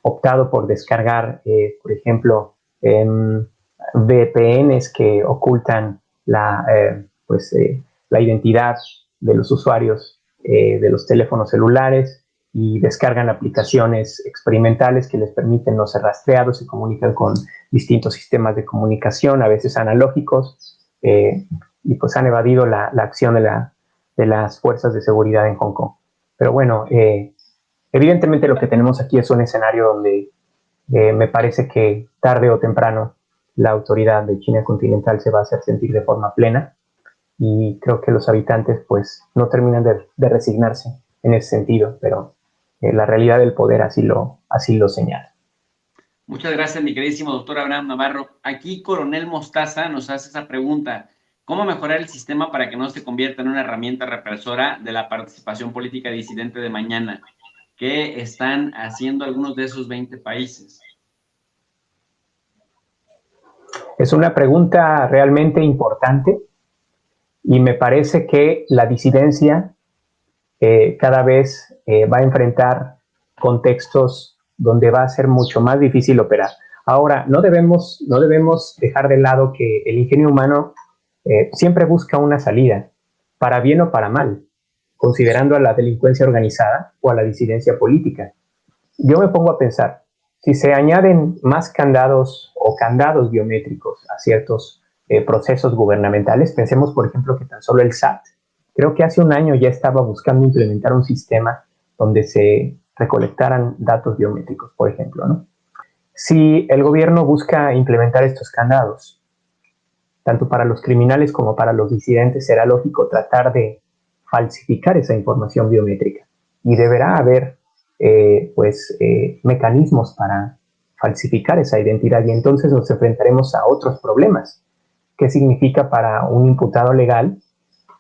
optado por descargar, por ejemplo, VPNs que ocultan la identidad de los usuarios de los teléfonos celulares y descargan aplicaciones experimentales que les permiten no ser rastreados, se comunican con distintos sistemas de comunicación, a veces analógicos, y pues han evadido la acción de las fuerzas de seguridad en Hong Kong. Pero bueno, evidentemente lo que tenemos aquí es un escenario donde me parece que tarde o temprano la autoridad de China continental se va a hacer sentir de forma plena y creo que los habitantes pues no terminan de resignarse en ese sentido, pero la realidad del poder así lo señala. Muchas gracias, mi queridísimo doctor Abraham Navarro. Aquí Coronel Mostaza nos hace esa pregunta: ¿cómo mejorar el sistema para que no se convierta en una herramienta represora de la participación política disidente de mañana? ¿Qué están haciendo algunos de esos 20 países? Es una pregunta realmente importante y me parece que la disidencia cada vez va a enfrentar contextos donde va a ser mucho más difícil operar. Ahora, no debemos dejar de lado que el ingenio humano siempre busca una salida, para bien o para mal, considerando a la delincuencia organizada o a la disidencia política. Yo me pongo a pensar, si se añaden más candados o candados biométricos a ciertos procesos gubernamentales, pensemos por ejemplo que tan solo el SAT, creo que hace un año ya estaba buscando implementar un sistema donde se recolectaran datos biométricos, por ejemplo, ¿no? si el gobierno busca implementar estos candados, tanto para los criminales como para los disidentes, será lógico tratar de falsificar esa información biométrica. Y deberá haber mecanismos para falsificar esa identidad, y entonces nos enfrentaremos a otros problemas. ¿Qué significa para un imputado legal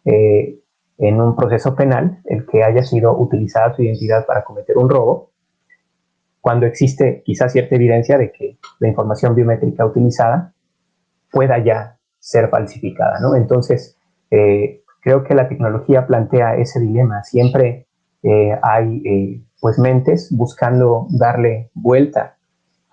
en un proceso penal el que haya sido utilizada su identidad para cometer un robo, cuando existe quizás cierta evidencia de que la información biométrica utilizada pueda ya ser falsificada, ¿no? Entonces, creo que la tecnología plantea ese dilema. Siempre hay mentes buscando darle vuelta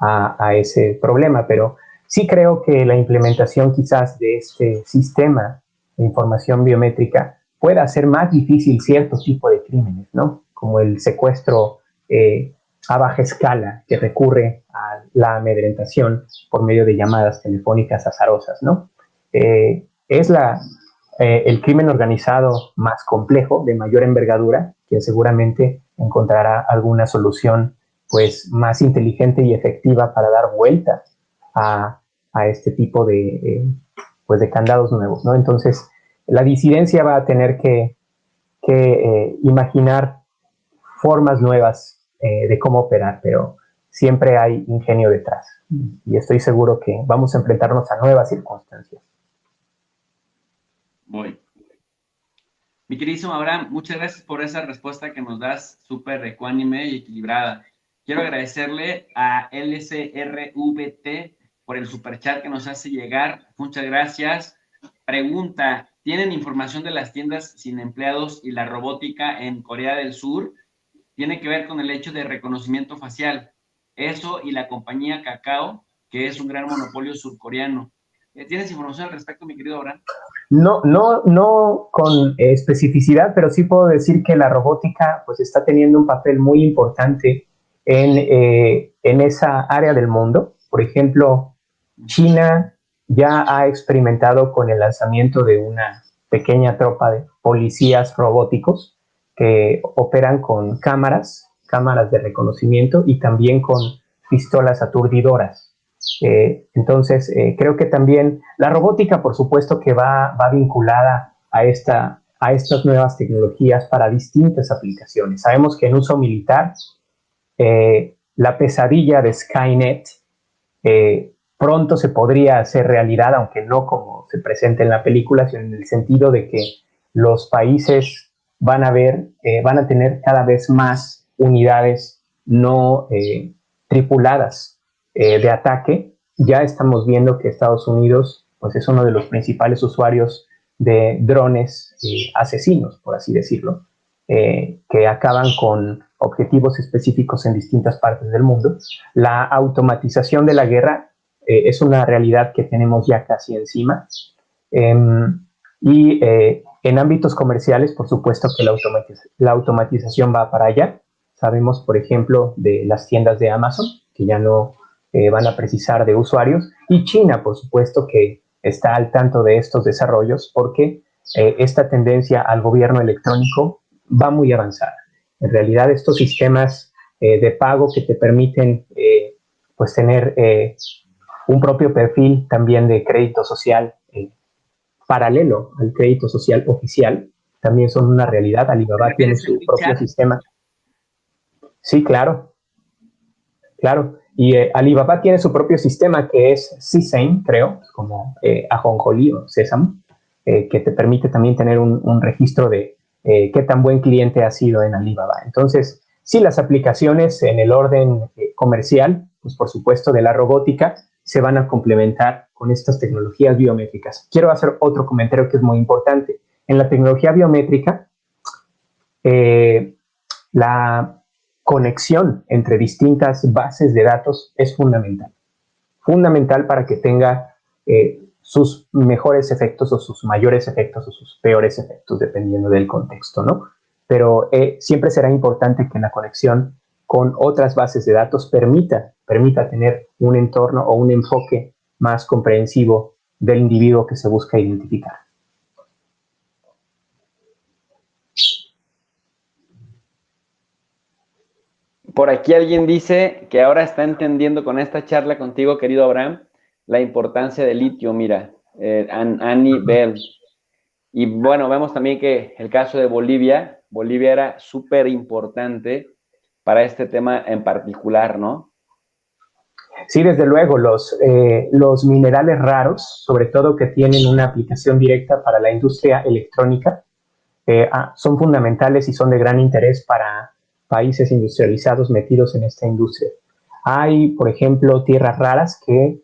a ese problema, pero sí creo que la implementación quizás de este sistema de información biométrica pueda hacer más difícil cierto tipo de crímenes, ¿no? Como el secuestro a baja escala que recurre a la amedrentación por medio de llamadas telefónicas azarosas, ¿no? Es el crimen organizado más complejo, de mayor envergadura, que seguramente encontrará alguna solución pues más inteligente y efectiva para dar vuelta a este tipo de candados nuevos, ¿no? Entonces, la disidencia va a tener que imaginar formas nuevas de cómo operar, pero siempre hay ingenio detrás. Y estoy seguro que vamos a enfrentarnos a nuevas circunstancias. Voy. Mi queridísimo Abraham, muchas gracias por esa respuesta que nos das, súper ecuánime y equilibrada. Quiero agradecerle a LCRVT por el superchat que nos hace llegar. Muchas gracias. Pregunta, ¿tienen información de las tiendas sin empleados y la robótica en Corea del Sur? Tiene que ver con el hecho de reconocimiento facial. Eso y la compañía Kakao, que es un gran monopolio surcoreano. ¿Tienes información al respecto, mi querido Abraham? No con especificidad, pero sí puedo decir que la robótica pues está teniendo un papel muy importante en esa área del mundo. Por ejemplo, China ya ha experimentado con el lanzamiento de una pequeña tropa de policías robóticos que operan con cámaras de reconocimiento y también con pistolas aturdidoras. Entonces, creo que también la robótica, por supuesto, que va vinculada a estas nuevas tecnologías para distintas aplicaciones. Sabemos que en uso militar, la pesadilla de Skynet pronto se podría hacer realidad, aunque no como se presenta en la película, sino en el sentido de que los países van a tener cada vez más unidades no tripuladas de ataque. Ya estamos viendo que Estados Unidos pues, es uno de los principales usuarios de drones asesinos, por así decirlo, que acaban con objetivos específicos en distintas partes del mundo. La automatización de la guerra es una realidad que tenemos ya casi encima. En ámbitos comerciales, por supuesto que la automatización va para allá. Sabemos, por ejemplo, de las tiendas de Amazon, que ya no van a precisar de usuarios, y China, por supuesto, que está al tanto de estos desarrollos, porque esta tendencia al gobierno electrónico va muy avanzada. En realidad, estos sistemas de pago que te permiten pues tener un propio perfil también de crédito social paralelo al crédito social oficial, también son una realidad. Alibaba tiene su propio sistema. Sí, claro. Y Alibaba tiene su propio sistema que es Sisane, creo, como Ajonjolí o Sésamo, que te permite también tener un registro de qué tan buen cliente has sido en Alibaba. Entonces, sí, las aplicaciones en el orden comercial, pues por supuesto de la robótica, se van a complementar con estas tecnologías biométricas. Quiero hacer otro comentario que es muy importante. En la tecnología biométrica, la conexión entre distintas bases de datos es fundamental para que tenga sus mejores efectos o sus mayores efectos o sus peores efectos, dependiendo del contexto, ¿no? Pero siempre será importante que la conexión con otras bases de datos permita tener un entorno o un enfoque más comprensivo del individuo que se busca identificar. Por aquí alguien dice que ahora está entendiendo con esta charla contigo, querido Abraham, la importancia del litio, mira, Annie Bell. Y bueno, vemos también que el caso de Bolivia era súper importante para este tema en particular, ¿no? Sí, desde luego, los minerales raros, sobre todo que tienen una aplicación directa para la industria electrónica, son fundamentales y son de gran interés para países industrializados metidos en esta industria. Hay, por ejemplo, tierras raras que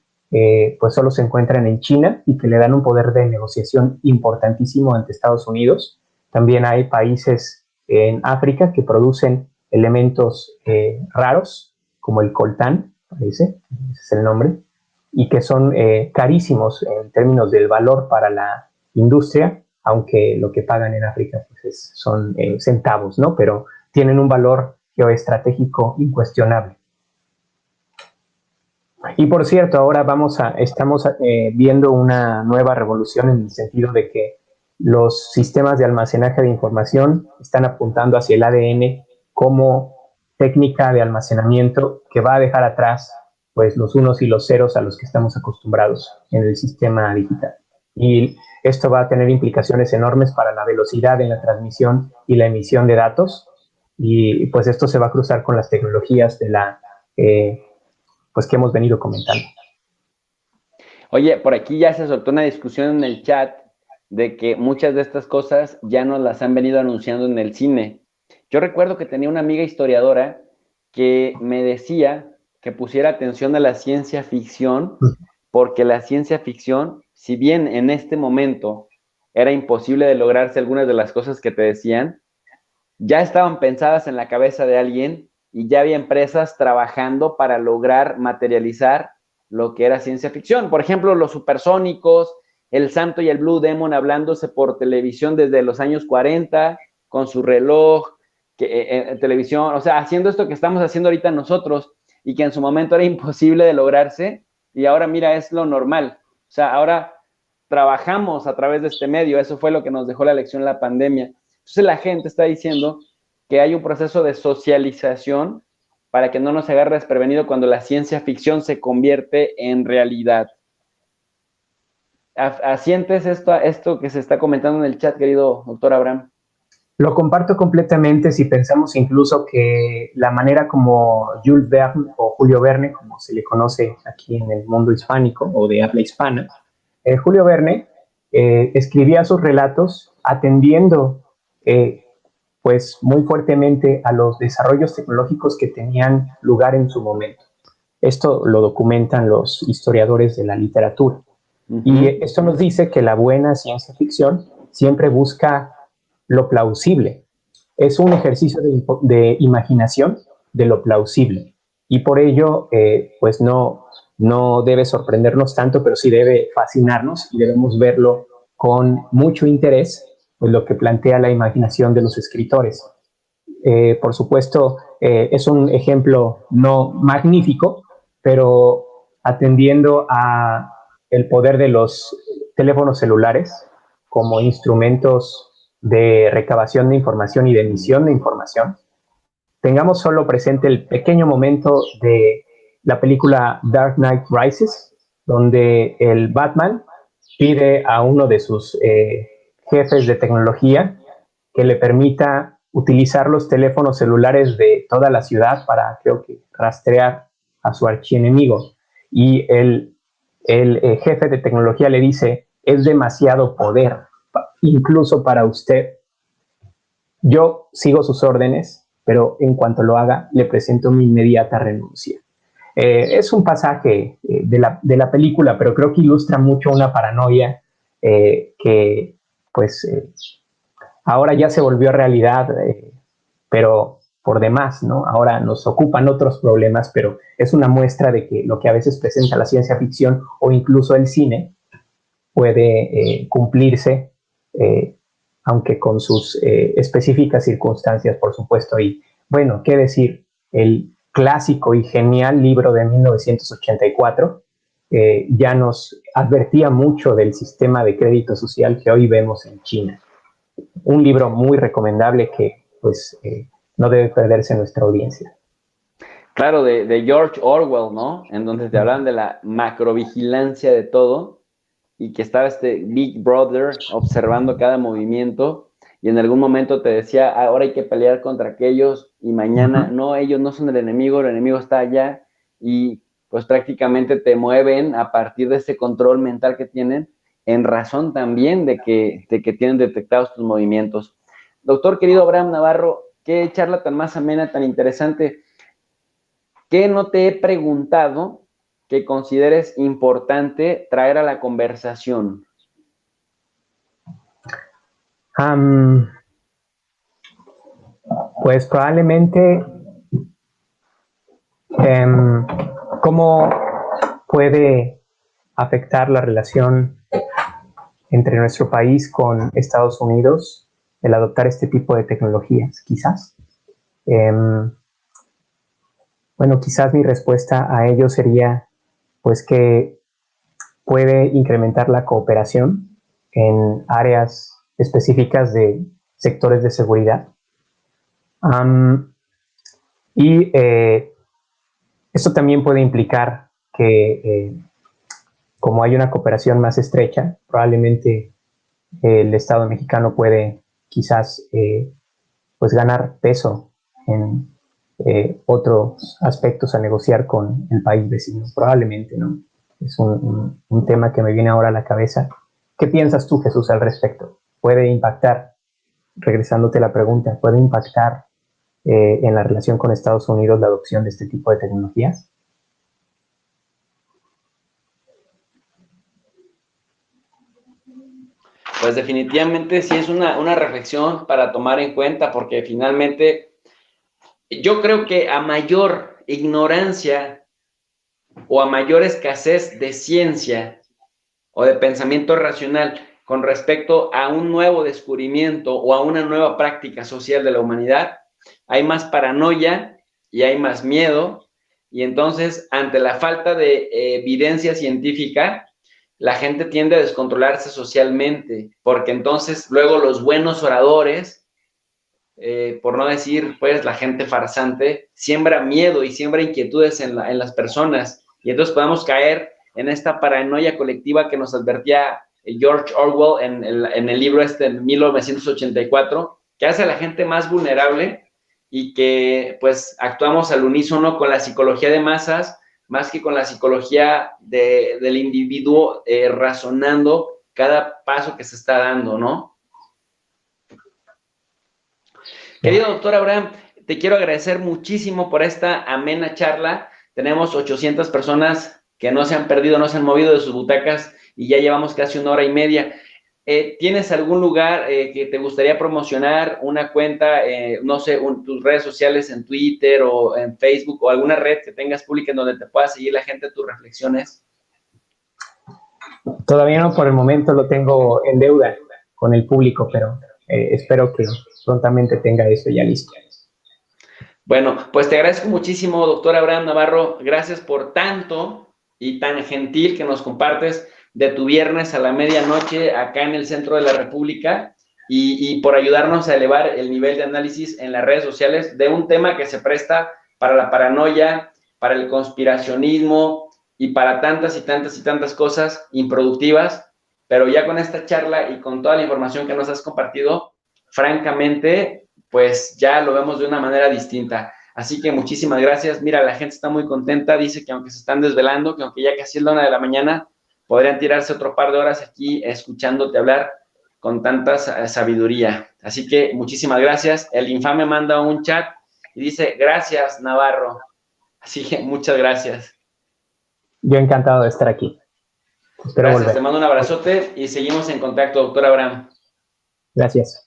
pues solo se encuentran en China y que le dan un poder de negociación importantísimo ante Estados Unidos. También hay países en África que producen elementos raros, como el coltán, parece, ese es el nombre, y que son carísimos en términos del valor para la industria, aunque lo que pagan en África pues son centavos, ¿no? Pero tienen un valor geoestratégico incuestionable. Y por cierto, ahora estamos viendo una nueva revolución en el sentido de que los sistemas de almacenaje de información están apuntando hacia el ADN como técnica de almacenamiento que va a dejar atrás pues los unos y los ceros a los que estamos acostumbrados en el sistema digital. Y esto va a tener implicaciones enormes para la velocidad en la transmisión y la emisión de datos, y pues esto se va a cruzar con las tecnologías de pues que hemos venido comentando. Oye, por aquí ya se soltó una discusión en el chat de que muchas de estas cosas ya nos las han venido anunciando en el cine. Yo recuerdo que tenía una amiga historiadora que me decía que pusiera atención a la ciencia ficción, porque la ciencia ficción, si bien en este momento era imposible de lograrse algunas de las cosas que te decían, ya estaban pensadas en la cabeza de alguien y ya había empresas trabajando para lograr materializar lo que era ciencia ficción. Por ejemplo, los supersónicos, el Santo y el Blue Demon hablándose por televisión desde los años 40, con su reloj, televisión, o sea, haciendo esto que estamos haciendo ahorita nosotros y que en su momento era imposible de lograrse, y ahora mira, es lo normal. O sea, ahora trabajamos a través de este medio, eso fue lo que nos dejó la lección la pandemia. Entonces la gente está diciendo que hay un proceso de socialización para que no nos agarre desprevenido cuando la ciencia ficción se convierte en realidad. ¿Asientes esto que se está comentando en el chat, querido doctor Abraham? Lo comparto completamente si pensamos incluso que la manera como Jules Verne o Julio Verne, como se le conoce aquí en el mundo hispánico o de habla hispana, Julio Verne escribía sus relatos atendiendo pues muy fuertemente a los desarrollos tecnológicos que tenían lugar en su momento. Esto lo documentan los historiadores de la literatura. Y esto nos dice que la buena ciencia ficción siempre busca lo plausible. Es un ejercicio de imaginación de lo plausible. Y por ello, pues no debe sorprendernos tanto, pero sí debe fascinarnos y debemos verlo con mucho interés, pues lo que plantea la imaginación de los escritores. Por supuesto, es un ejemplo no magnífico, pero atendiendo a el poder de los teléfonos celulares como instrumentos de recabación de información y de emisión de información, tengamos solo presente el pequeño momento de la película Dark Knight Rises, donde el Batman pide a uno de sus jefes de tecnología que le permita utilizar los teléfonos celulares de toda la ciudad para, creo que, rastrear a su archienemigo. Y el jefe de tecnología le dice, es demasiado poder, incluso para usted. Yo sigo sus órdenes, pero en cuanto lo haga, le presento mi inmediata renuncia. Es un pasaje de la película, pero creo que ilustra mucho una paranoia que, pues, ahora ya se volvió realidad, pero por demás, ¿no? Ahora nos ocupan otros problemas, pero es una muestra de que lo que a veces presenta la ciencia ficción o incluso el cine puede cumplirse, aunque con sus específicas circunstancias, por supuesto. Y bueno, qué decir, el clásico y genial libro de 1984 ya nos advertía mucho del sistema de crédito social que hoy vemos en China. Un libro muy recomendable que pues no debe perderse en nuestra audiencia. Claro, de George Orwell, ¿no? En donde te hablan de la macrovigilancia de todo y que estaba este Big Brother observando cada movimiento y en algún momento te decía, ahora hay que pelear contra aquellos y mañana, no, ellos no son el enemigo está allá y pues prácticamente te mueven a partir de ese control mental que tienen en razón también de que tienen detectados tus movimientos. Doctor querido Abraham Navarro, qué charla tan más amena, tan interesante. ¿Qué no te he preguntado que consideres importante traer a la conversación? Pues probablemente cómo puede afectar la relación entre nuestro país con Estados Unidos el adoptar este tipo de tecnologías, quizás. Bueno, quizás mi respuesta a ello sería pues que puede incrementar la cooperación en áreas específicas de sectores de seguridad. Y esto también puede implicar que como hay una cooperación más estrecha, probablemente el Estado mexicano puede quizás pues ganar peso en otros aspectos a negociar con el país vecino, probablemente, ¿no? Es un tema que me viene ahora a la cabeza. ¿Qué piensas tú, Jesús, al respecto? ¿Puede impactar, regresándote a la pregunta, puede impactar en la relación con Estados Unidos la adopción de este tipo de tecnologías? Pues definitivamente sí es una reflexión para tomar en cuenta, porque finalmente yo creo que a mayor ignorancia o a mayor escasez de ciencia o de pensamiento racional con respecto a un nuevo descubrimiento o a una nueva práctica social de la humanidad, hay más paranoia y hay más miedo, y entonces ante la falta de evidencia científica, la gente tiende a descontrolarse socialmente, porque entonces luego los buenos oradores, por no decir pues la gente farsante, siembra miedo y siembra inquietudes en las personas, y entonces podemos caer en esta paranoia colectiva que nos advertía George Orwell en el libro en 1984, que hace a la gente más vulnerable y que pues actuamos al unísono con la psicología de masas más que con la psicología del individuo razonando cada paso que se está dando, ¿no? Querido doctor Abraham, te quiero agradecer muchísimo por esta amena charla. Tenemos 800 personas que no se han perdido, no se han movido de sus butacas y ya llevamos casi 1 hora y media. ¿Tienes algún lugar que te gustaría promocionar, una cuenta, no sé, tus redes sociales en Twitter o en Facebook o alguna red que tengas pública en donde te pueda seguir la gente tus reflexiones? Todavía no, por el momento lo tengo en deuda con el público, pero espero que prontamente tenga eso ya listo. Bueno, pues te agradezco muchísimo, doctor Abraham Navarro. Gracias por tanto y tan gentil que nos compartes de tu viernes a la medianoche acá en el centro de la República y por ayudarnos a elevar el nivel de análisis en las redes sociales de un tema que se presta para la paranoia, para el conspiracionismo y para tantas y tantas y tantas cosas improductivas, pero ya con esta charla y con toda la información que nos has compartido, francamente, pues ya lo vemos de una manera distinta. Así que muchísimas gracias. Mira, la gente está muy contenta, dice que aunque se están desvelando, que aunque ya casi es la 1 de la mañana, podrían tirarse otro par de horas aquí escuchándote hablar con tanta sabiduría. Así que muchísimas gracias. El infame manda un chat y dice, gracias, Navarro. Así que muchas gracias. Yo encantado de estar aquí. Espero gracias, volver. Te mando un abrazote y seguimos en contacto, doctor Abraham. Gracias.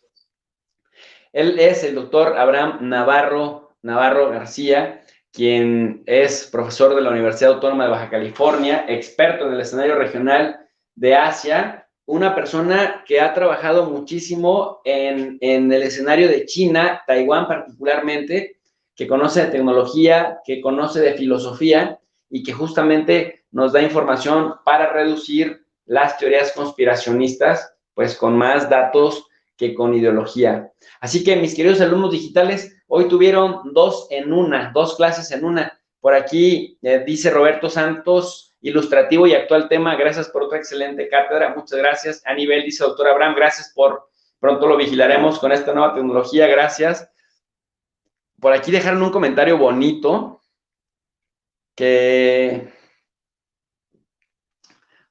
Él es el doctor Abraham Navarro García, quien es profesor de la Universidad Autónoma de Baja California, experto en el escenario regional de Asia, una persona que ha trabajado muchísimo en el escenario de China, Taiwán particularmente, que conoce de tecnología, que conoce de filosofía y que justamente nos da información para reducir las teorías conspiracionistas, pues con más datos que con ideología. Así que mis queridos alumnos digitales, Hoy tuvieron 2 en 1, 2 clases en una. Por aquí dice Roberto Santos, ilustrativo y actual tema, gracias por otra excelente cátedra, muchas gracias. A nivel, dice doctor Abraham, gracias por, pronto lo vigilaremos con esta nueva tecnología, gracias. Por aquí dejaron un comentario bonito, que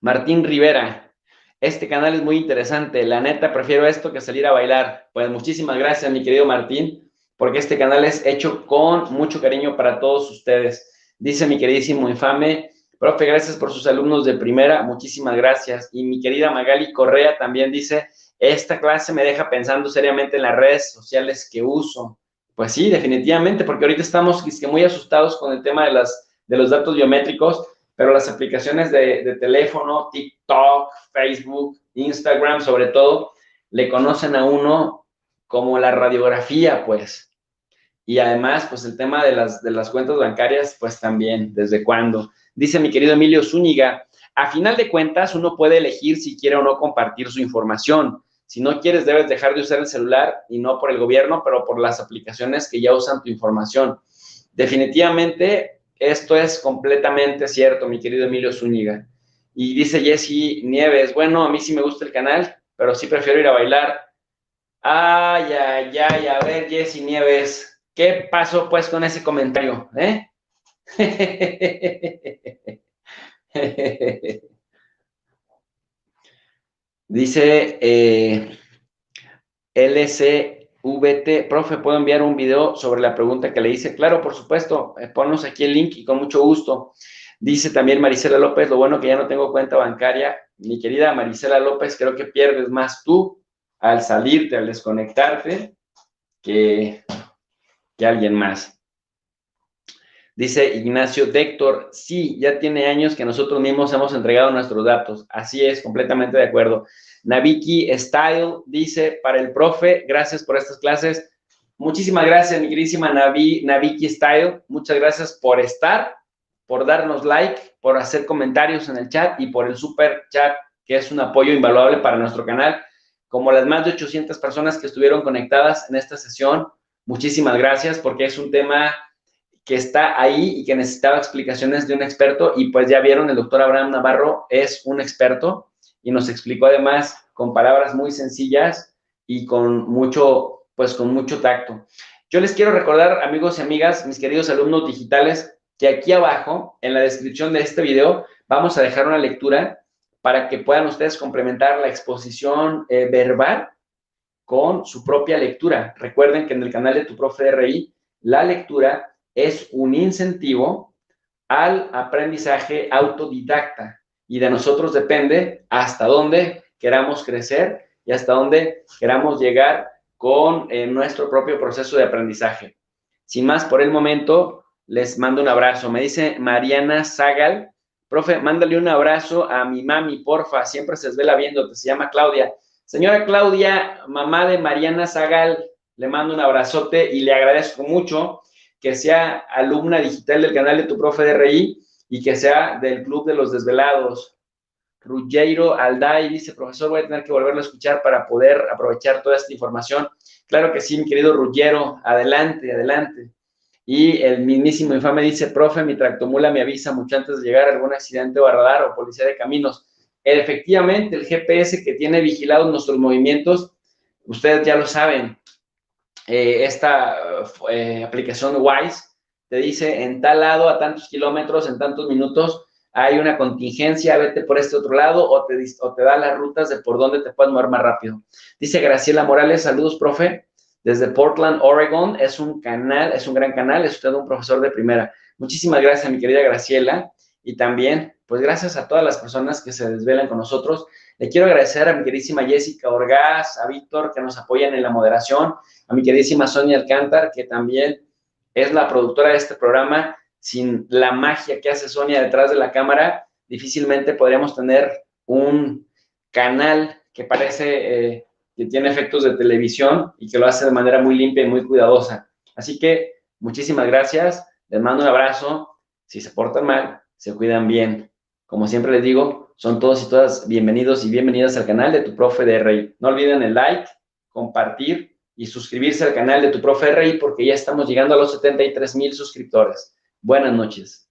Martín Rivera, este canal es muy interesante, la neta prefiero esto que salir a bailar. Pues muchísimas gracias, mi querido Martín, porque este canal es hecho con mucho cariño para todos ustedes. Dice mi queridísimo Infame, profe, gracias por sus alumnos de primera, muchísimas gracias. Y mi querida Magali Correa también dice, esta clase me deja pensando seriamente en las redes sociales que uso. Pues sí, definitivamente, porque ahorita estamos muy asustados con el tema de los datos biométricos, pero las aplicaciones de teléfono, TikTok, Facebook, Instagram, sobre todo, le conocen a uno como la radiografía, pues. Y además, pues el tema de las cuentas bancarias, pues también, ¿desde cuándo? Dice mi querido Emilio Zúñiga, a final de cuentas, uno puede elegir si quiere o no compartir su información. Si no quieres, debes dejar de usar el celular, y no por el gobierno, pero por las aplicaciones que ya usan tu información. Definitivamente, esto es completamente cierto, mi querido Emilio Zúñiga. Y dice Jessy Nieves, bueno, a mí sí me gusta el canal, pero sí prefiero ir a bailar. Ay, ay, ay, a ver, Jessy Nieves, ¿qué pasó pues con ese comentario? Dice LCVT, profe, ¿puedo enviar un video sobre la pregunta que le hice? Claro, por supuesto, ponnos aquí el link y con mucho gusto. Dice también Marisela López, lo bueno que ya no tengo cuenta bancaria. Mi querida Marisela López, creo que pierdes más tú al salirte, al desconectarte, que alguien más. Dice Ignacio Déctor, sí, ya tiene años que nosotros mismos hemos entregado nuestros datos. Así es, completamente de acuerdo. Naviki Style dice, para el profe, gracias por estas clases. Muchísimas gracias, mi queridísima Naviki Style. Muchas gracias por estar, por darnos like, por hacer comentarios en el chat y por el super chat, que es un apoyo invaluable para nuestro canal. Como las más de 800 personas que estuvieron conectadas en esta sesión, muchísimas gracias, porque es un tema que está ahí y que necesitaba explicaciones de un experto, y pues ya vieron, el doctor Abraham Navarro es un experto y nos explicó además con palabras muy sencillas y con mucho tacto. Yo les quiero recordar, amigos y amigas, mis queridos alumnos digitales, que aquí abajo, en la descripción de este video, vamos a dejar una lectura para que puedan ustedes complementar la exposición verbal con su propia lectura. Recuerden que en el canal de Tu Profe de RI, la lectura es un incentivo al aprendizaje autodidacta, y de nosotros depende hasta dónde queramos crecer y hasta dónde queramos llegar con nuestro propio proceso de aprendizaje. Sin más por el momento, les mando un abrazo. Me dice Mariana Zagal, profe, mándale un abrazo a mi mami, porfa, siempre se desvela viéndote, se llama Claudia. Señora Claudia, mamá de Mariana Zagal, le mando un abrazote y le agradezco mucho que sea alumna digital del canal de Tu Profe de RI y que sea del Club de los Desvelados. Ruggiero Alday dice, profesor, voy a tener que volverlo a escuchar para poder aprovechar toda esta información. Claro que sí, mi querido Ruggiero, adelante, adelante. Y el mismísimo Infame dice, profe, mi tractomula me avisa mucho antes de llegar a algún accidente o a radar o policía de caminos. Efectivamente, el GPS que tiene vigilados nuestros movimientos, ustedes ya lo saben, esta aplicación Wise te dice en tal lado, a tantos kilómetros, en tantos minutos, hay una contingencia, vete por este otro lado, o te da las rutas de por dónde te puedes mover más rápido. Dice Graciela Morales, saludos, profe, desde Portland, Oregon. Es un gran canal, es usted un profesor de primera. Muchísimas gracias, mi querida Graciela, y también, pues gracias a todas las personas que se desvelan con nosotros. Le quiero agradecer a mi queridísima Jessica Orgaz, a Víctor, que nos apoyan en la moderación, a mi queridísima Sonia Alcántar, que también es la productora de este programa. Sin la magia que hace Sonia detrás de la cámara, difícilmente podríamos tener un canal que parece que tiene efectos de televisión y que lo hace de manera muy limpia y muy cuidadosa. Así que muchísimas gracias, les mando un abrazo. Si se portan mal, se cuidan bien. Como siempre les digo, son todos y todas bienvenidos y bienvenidas al canal de Tu Profe de RI. No olviden el like, compartir y suscribirse al canal de Tu Profe RI porque ya estamos llegando a los 73,000 suscriptores. Buenas noches.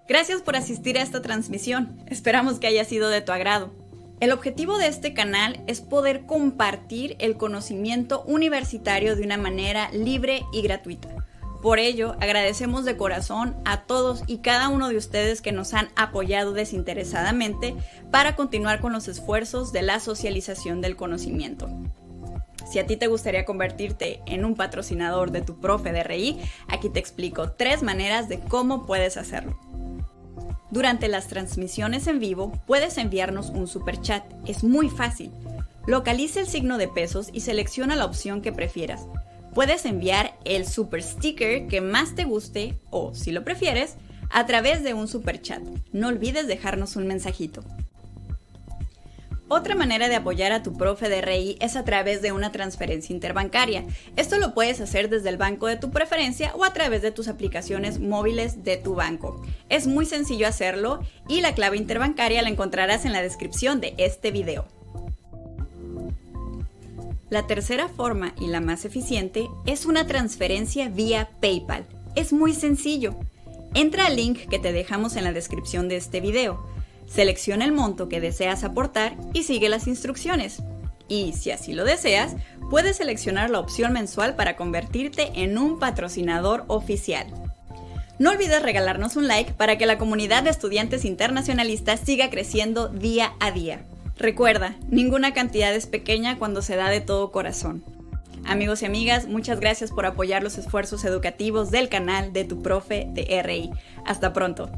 Gracias por asistir a esta transmisión. Esperamos que haya sido de tu agrado. El objetivo de este canal es poder compartir el conocimiento universitario de una manera libre y gratuita. Por ello, agradecemos de corazón a todos y cada uno de ustedes que nos han apoyado desinteresadamente para continuar con los esfuerzos de la socialización del conocimiento. Si a ti te gustaría convertirte en un patrocinador de Tu Profe de RI, aquí te explico 3 maneras de cómo puedes hacerlo. Durante las transmisiones en vivo, puedes enviarnos un superchat. Es muy fácil. Localiza el signo de pesos y selecciona la opción que prefieras. Puedes enviar el super sticker que más te guste o, si lo prefieres, a través de un superchat. No olvides dejarnos un mensajito. Otra manera de apoyar a Tu Profe de RI es a través de una transferencia interbancaria. Esto lo puedes hacer desde el banco de tu preferencia o a través de tus aplicaciones móviles de tu banco. Es muy sencillo hacerlo y la clave interbancaria la encontrarás en la descripción de este video. La tercera forma y la más eficiente es una transferencia vía PayPal. Es muy sencillo. Entra al link que te dejamos en la descripción de este video. Selecciona el monto que deseas aportar y sigue las instrucciones. Y si así lo deseas, puedes seleccionar la opción mensual para convertirte en un patrocinador oficial. No olvides regalarnos un like para que la comunidad de estudiantes internacionalistas siga creciendo día a día. Recuerda, ninguna cantidad es pequeña cuando se da de todo corazón. Amigos y amigas, muchas gracias por apoyar los esfuerzos educativos del canal de Tu Profe de RI. Hasta pronto.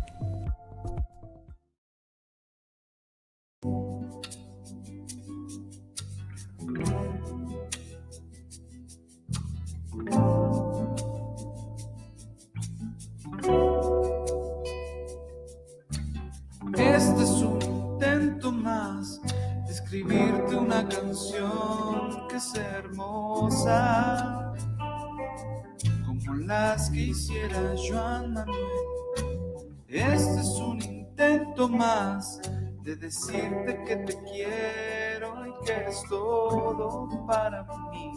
Este es un intento más de escribirte una canción que es hermosa, como las que hiciera Joan Manuel. Este es un intento más de decirte que te quiero y que eres todo para mí,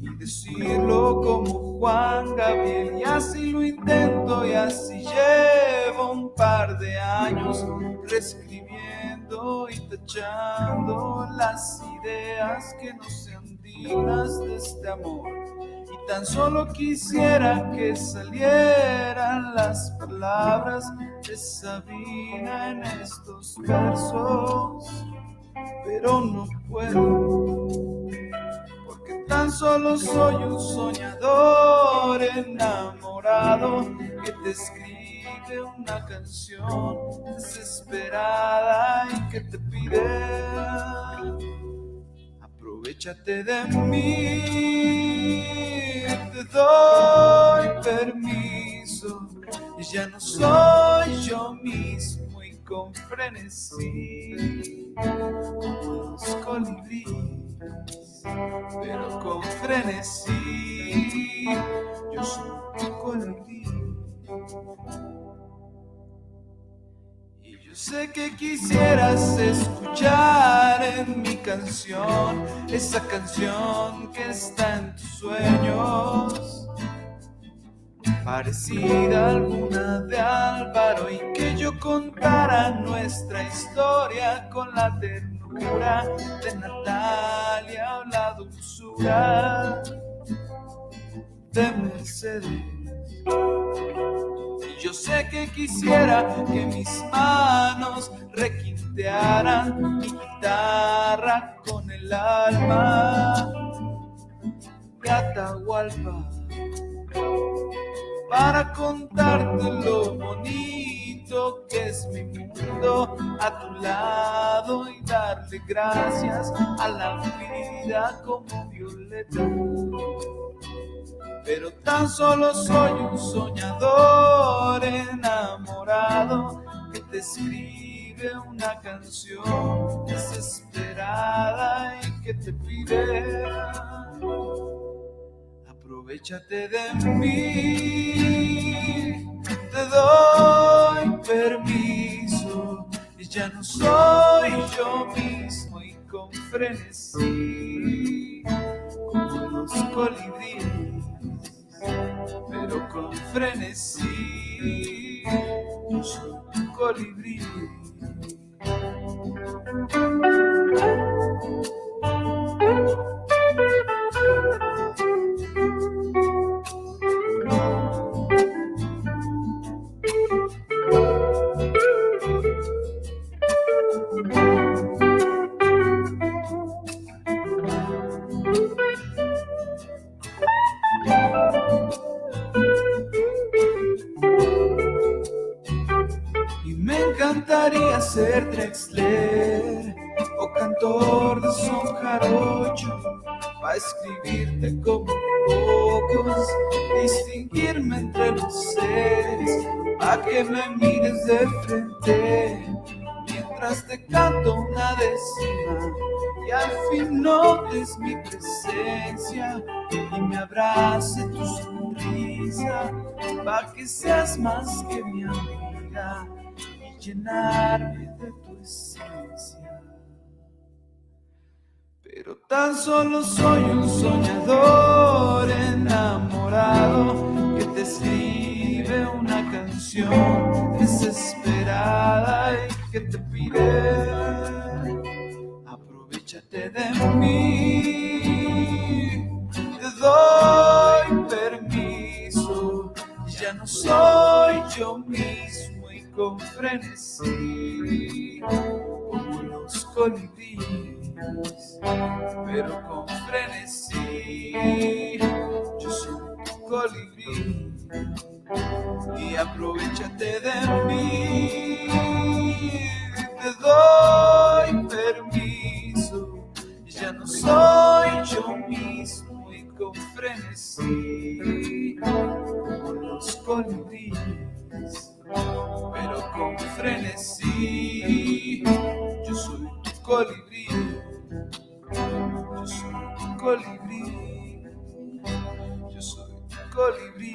y decirlo como Juan Gabriel. Y así lo intento y así llevo un par de años reescribiendo y tachando las ideas que no sean dignas de este amor. Y tan solo quisiera que salieran las palabras de Sabina en estos versos, pero no puedo, porque tan solo soy un soñador enamorado que te escribe una canción desesperada y que te pide: aprovechate de mí, te doy permiso, y ya no soy yo mismo y con frenesí, como los colibríes, pero con frenesí, yo soy un colibrí. Y yo sé que quisieras escuchar en mi canción esa canción que está en tus sueños, parecida a alguna de Álvaro, y que yo contara nuestra historia con la ternura de Natalia o la dulzura de Mercedes. Y yo sé que quisiera que mis manos requintearan mi guitarra con el alma de Atahualpa, para contarte lo bonito que es mi mundo a tu lado y darle gracias a la vida como Violeta. Pero tan solo soy un soñador enamorado que te escribe una canción desesperada y que te pide: aprovechate de mí, te doy permiso, y ya no soy yo mismo y con frenesí, como los colibríes, pero con frenesí, yo soy un colibrí. Me encantaría ser Drexler o cantor de son jarocho, pa' escribirte como pocos, distinguirme entre los seres, pa' que me mires de frente mientras te canto una décima y al fin notes mi presencia y me abrace tu sonrisa, pa' que seas más que mi amiga y llenarme de tu esencia. Pero tan solo soy un soñador enamorado que te escribe una canción desesperada y que te pide: aprovechate de mí, te doy permiso, ya no soy yo mismo y con frenesí, como los colibríes, pero con frenesí, yo soy tu colibrí y aprovechate de mí, te doy permiso, ya no soy yo mismo y con frenesí, como los colibríes, pero con frenesí, yo soy tu colibrí, yo soy tu colibrí, yo soy tu colibrí.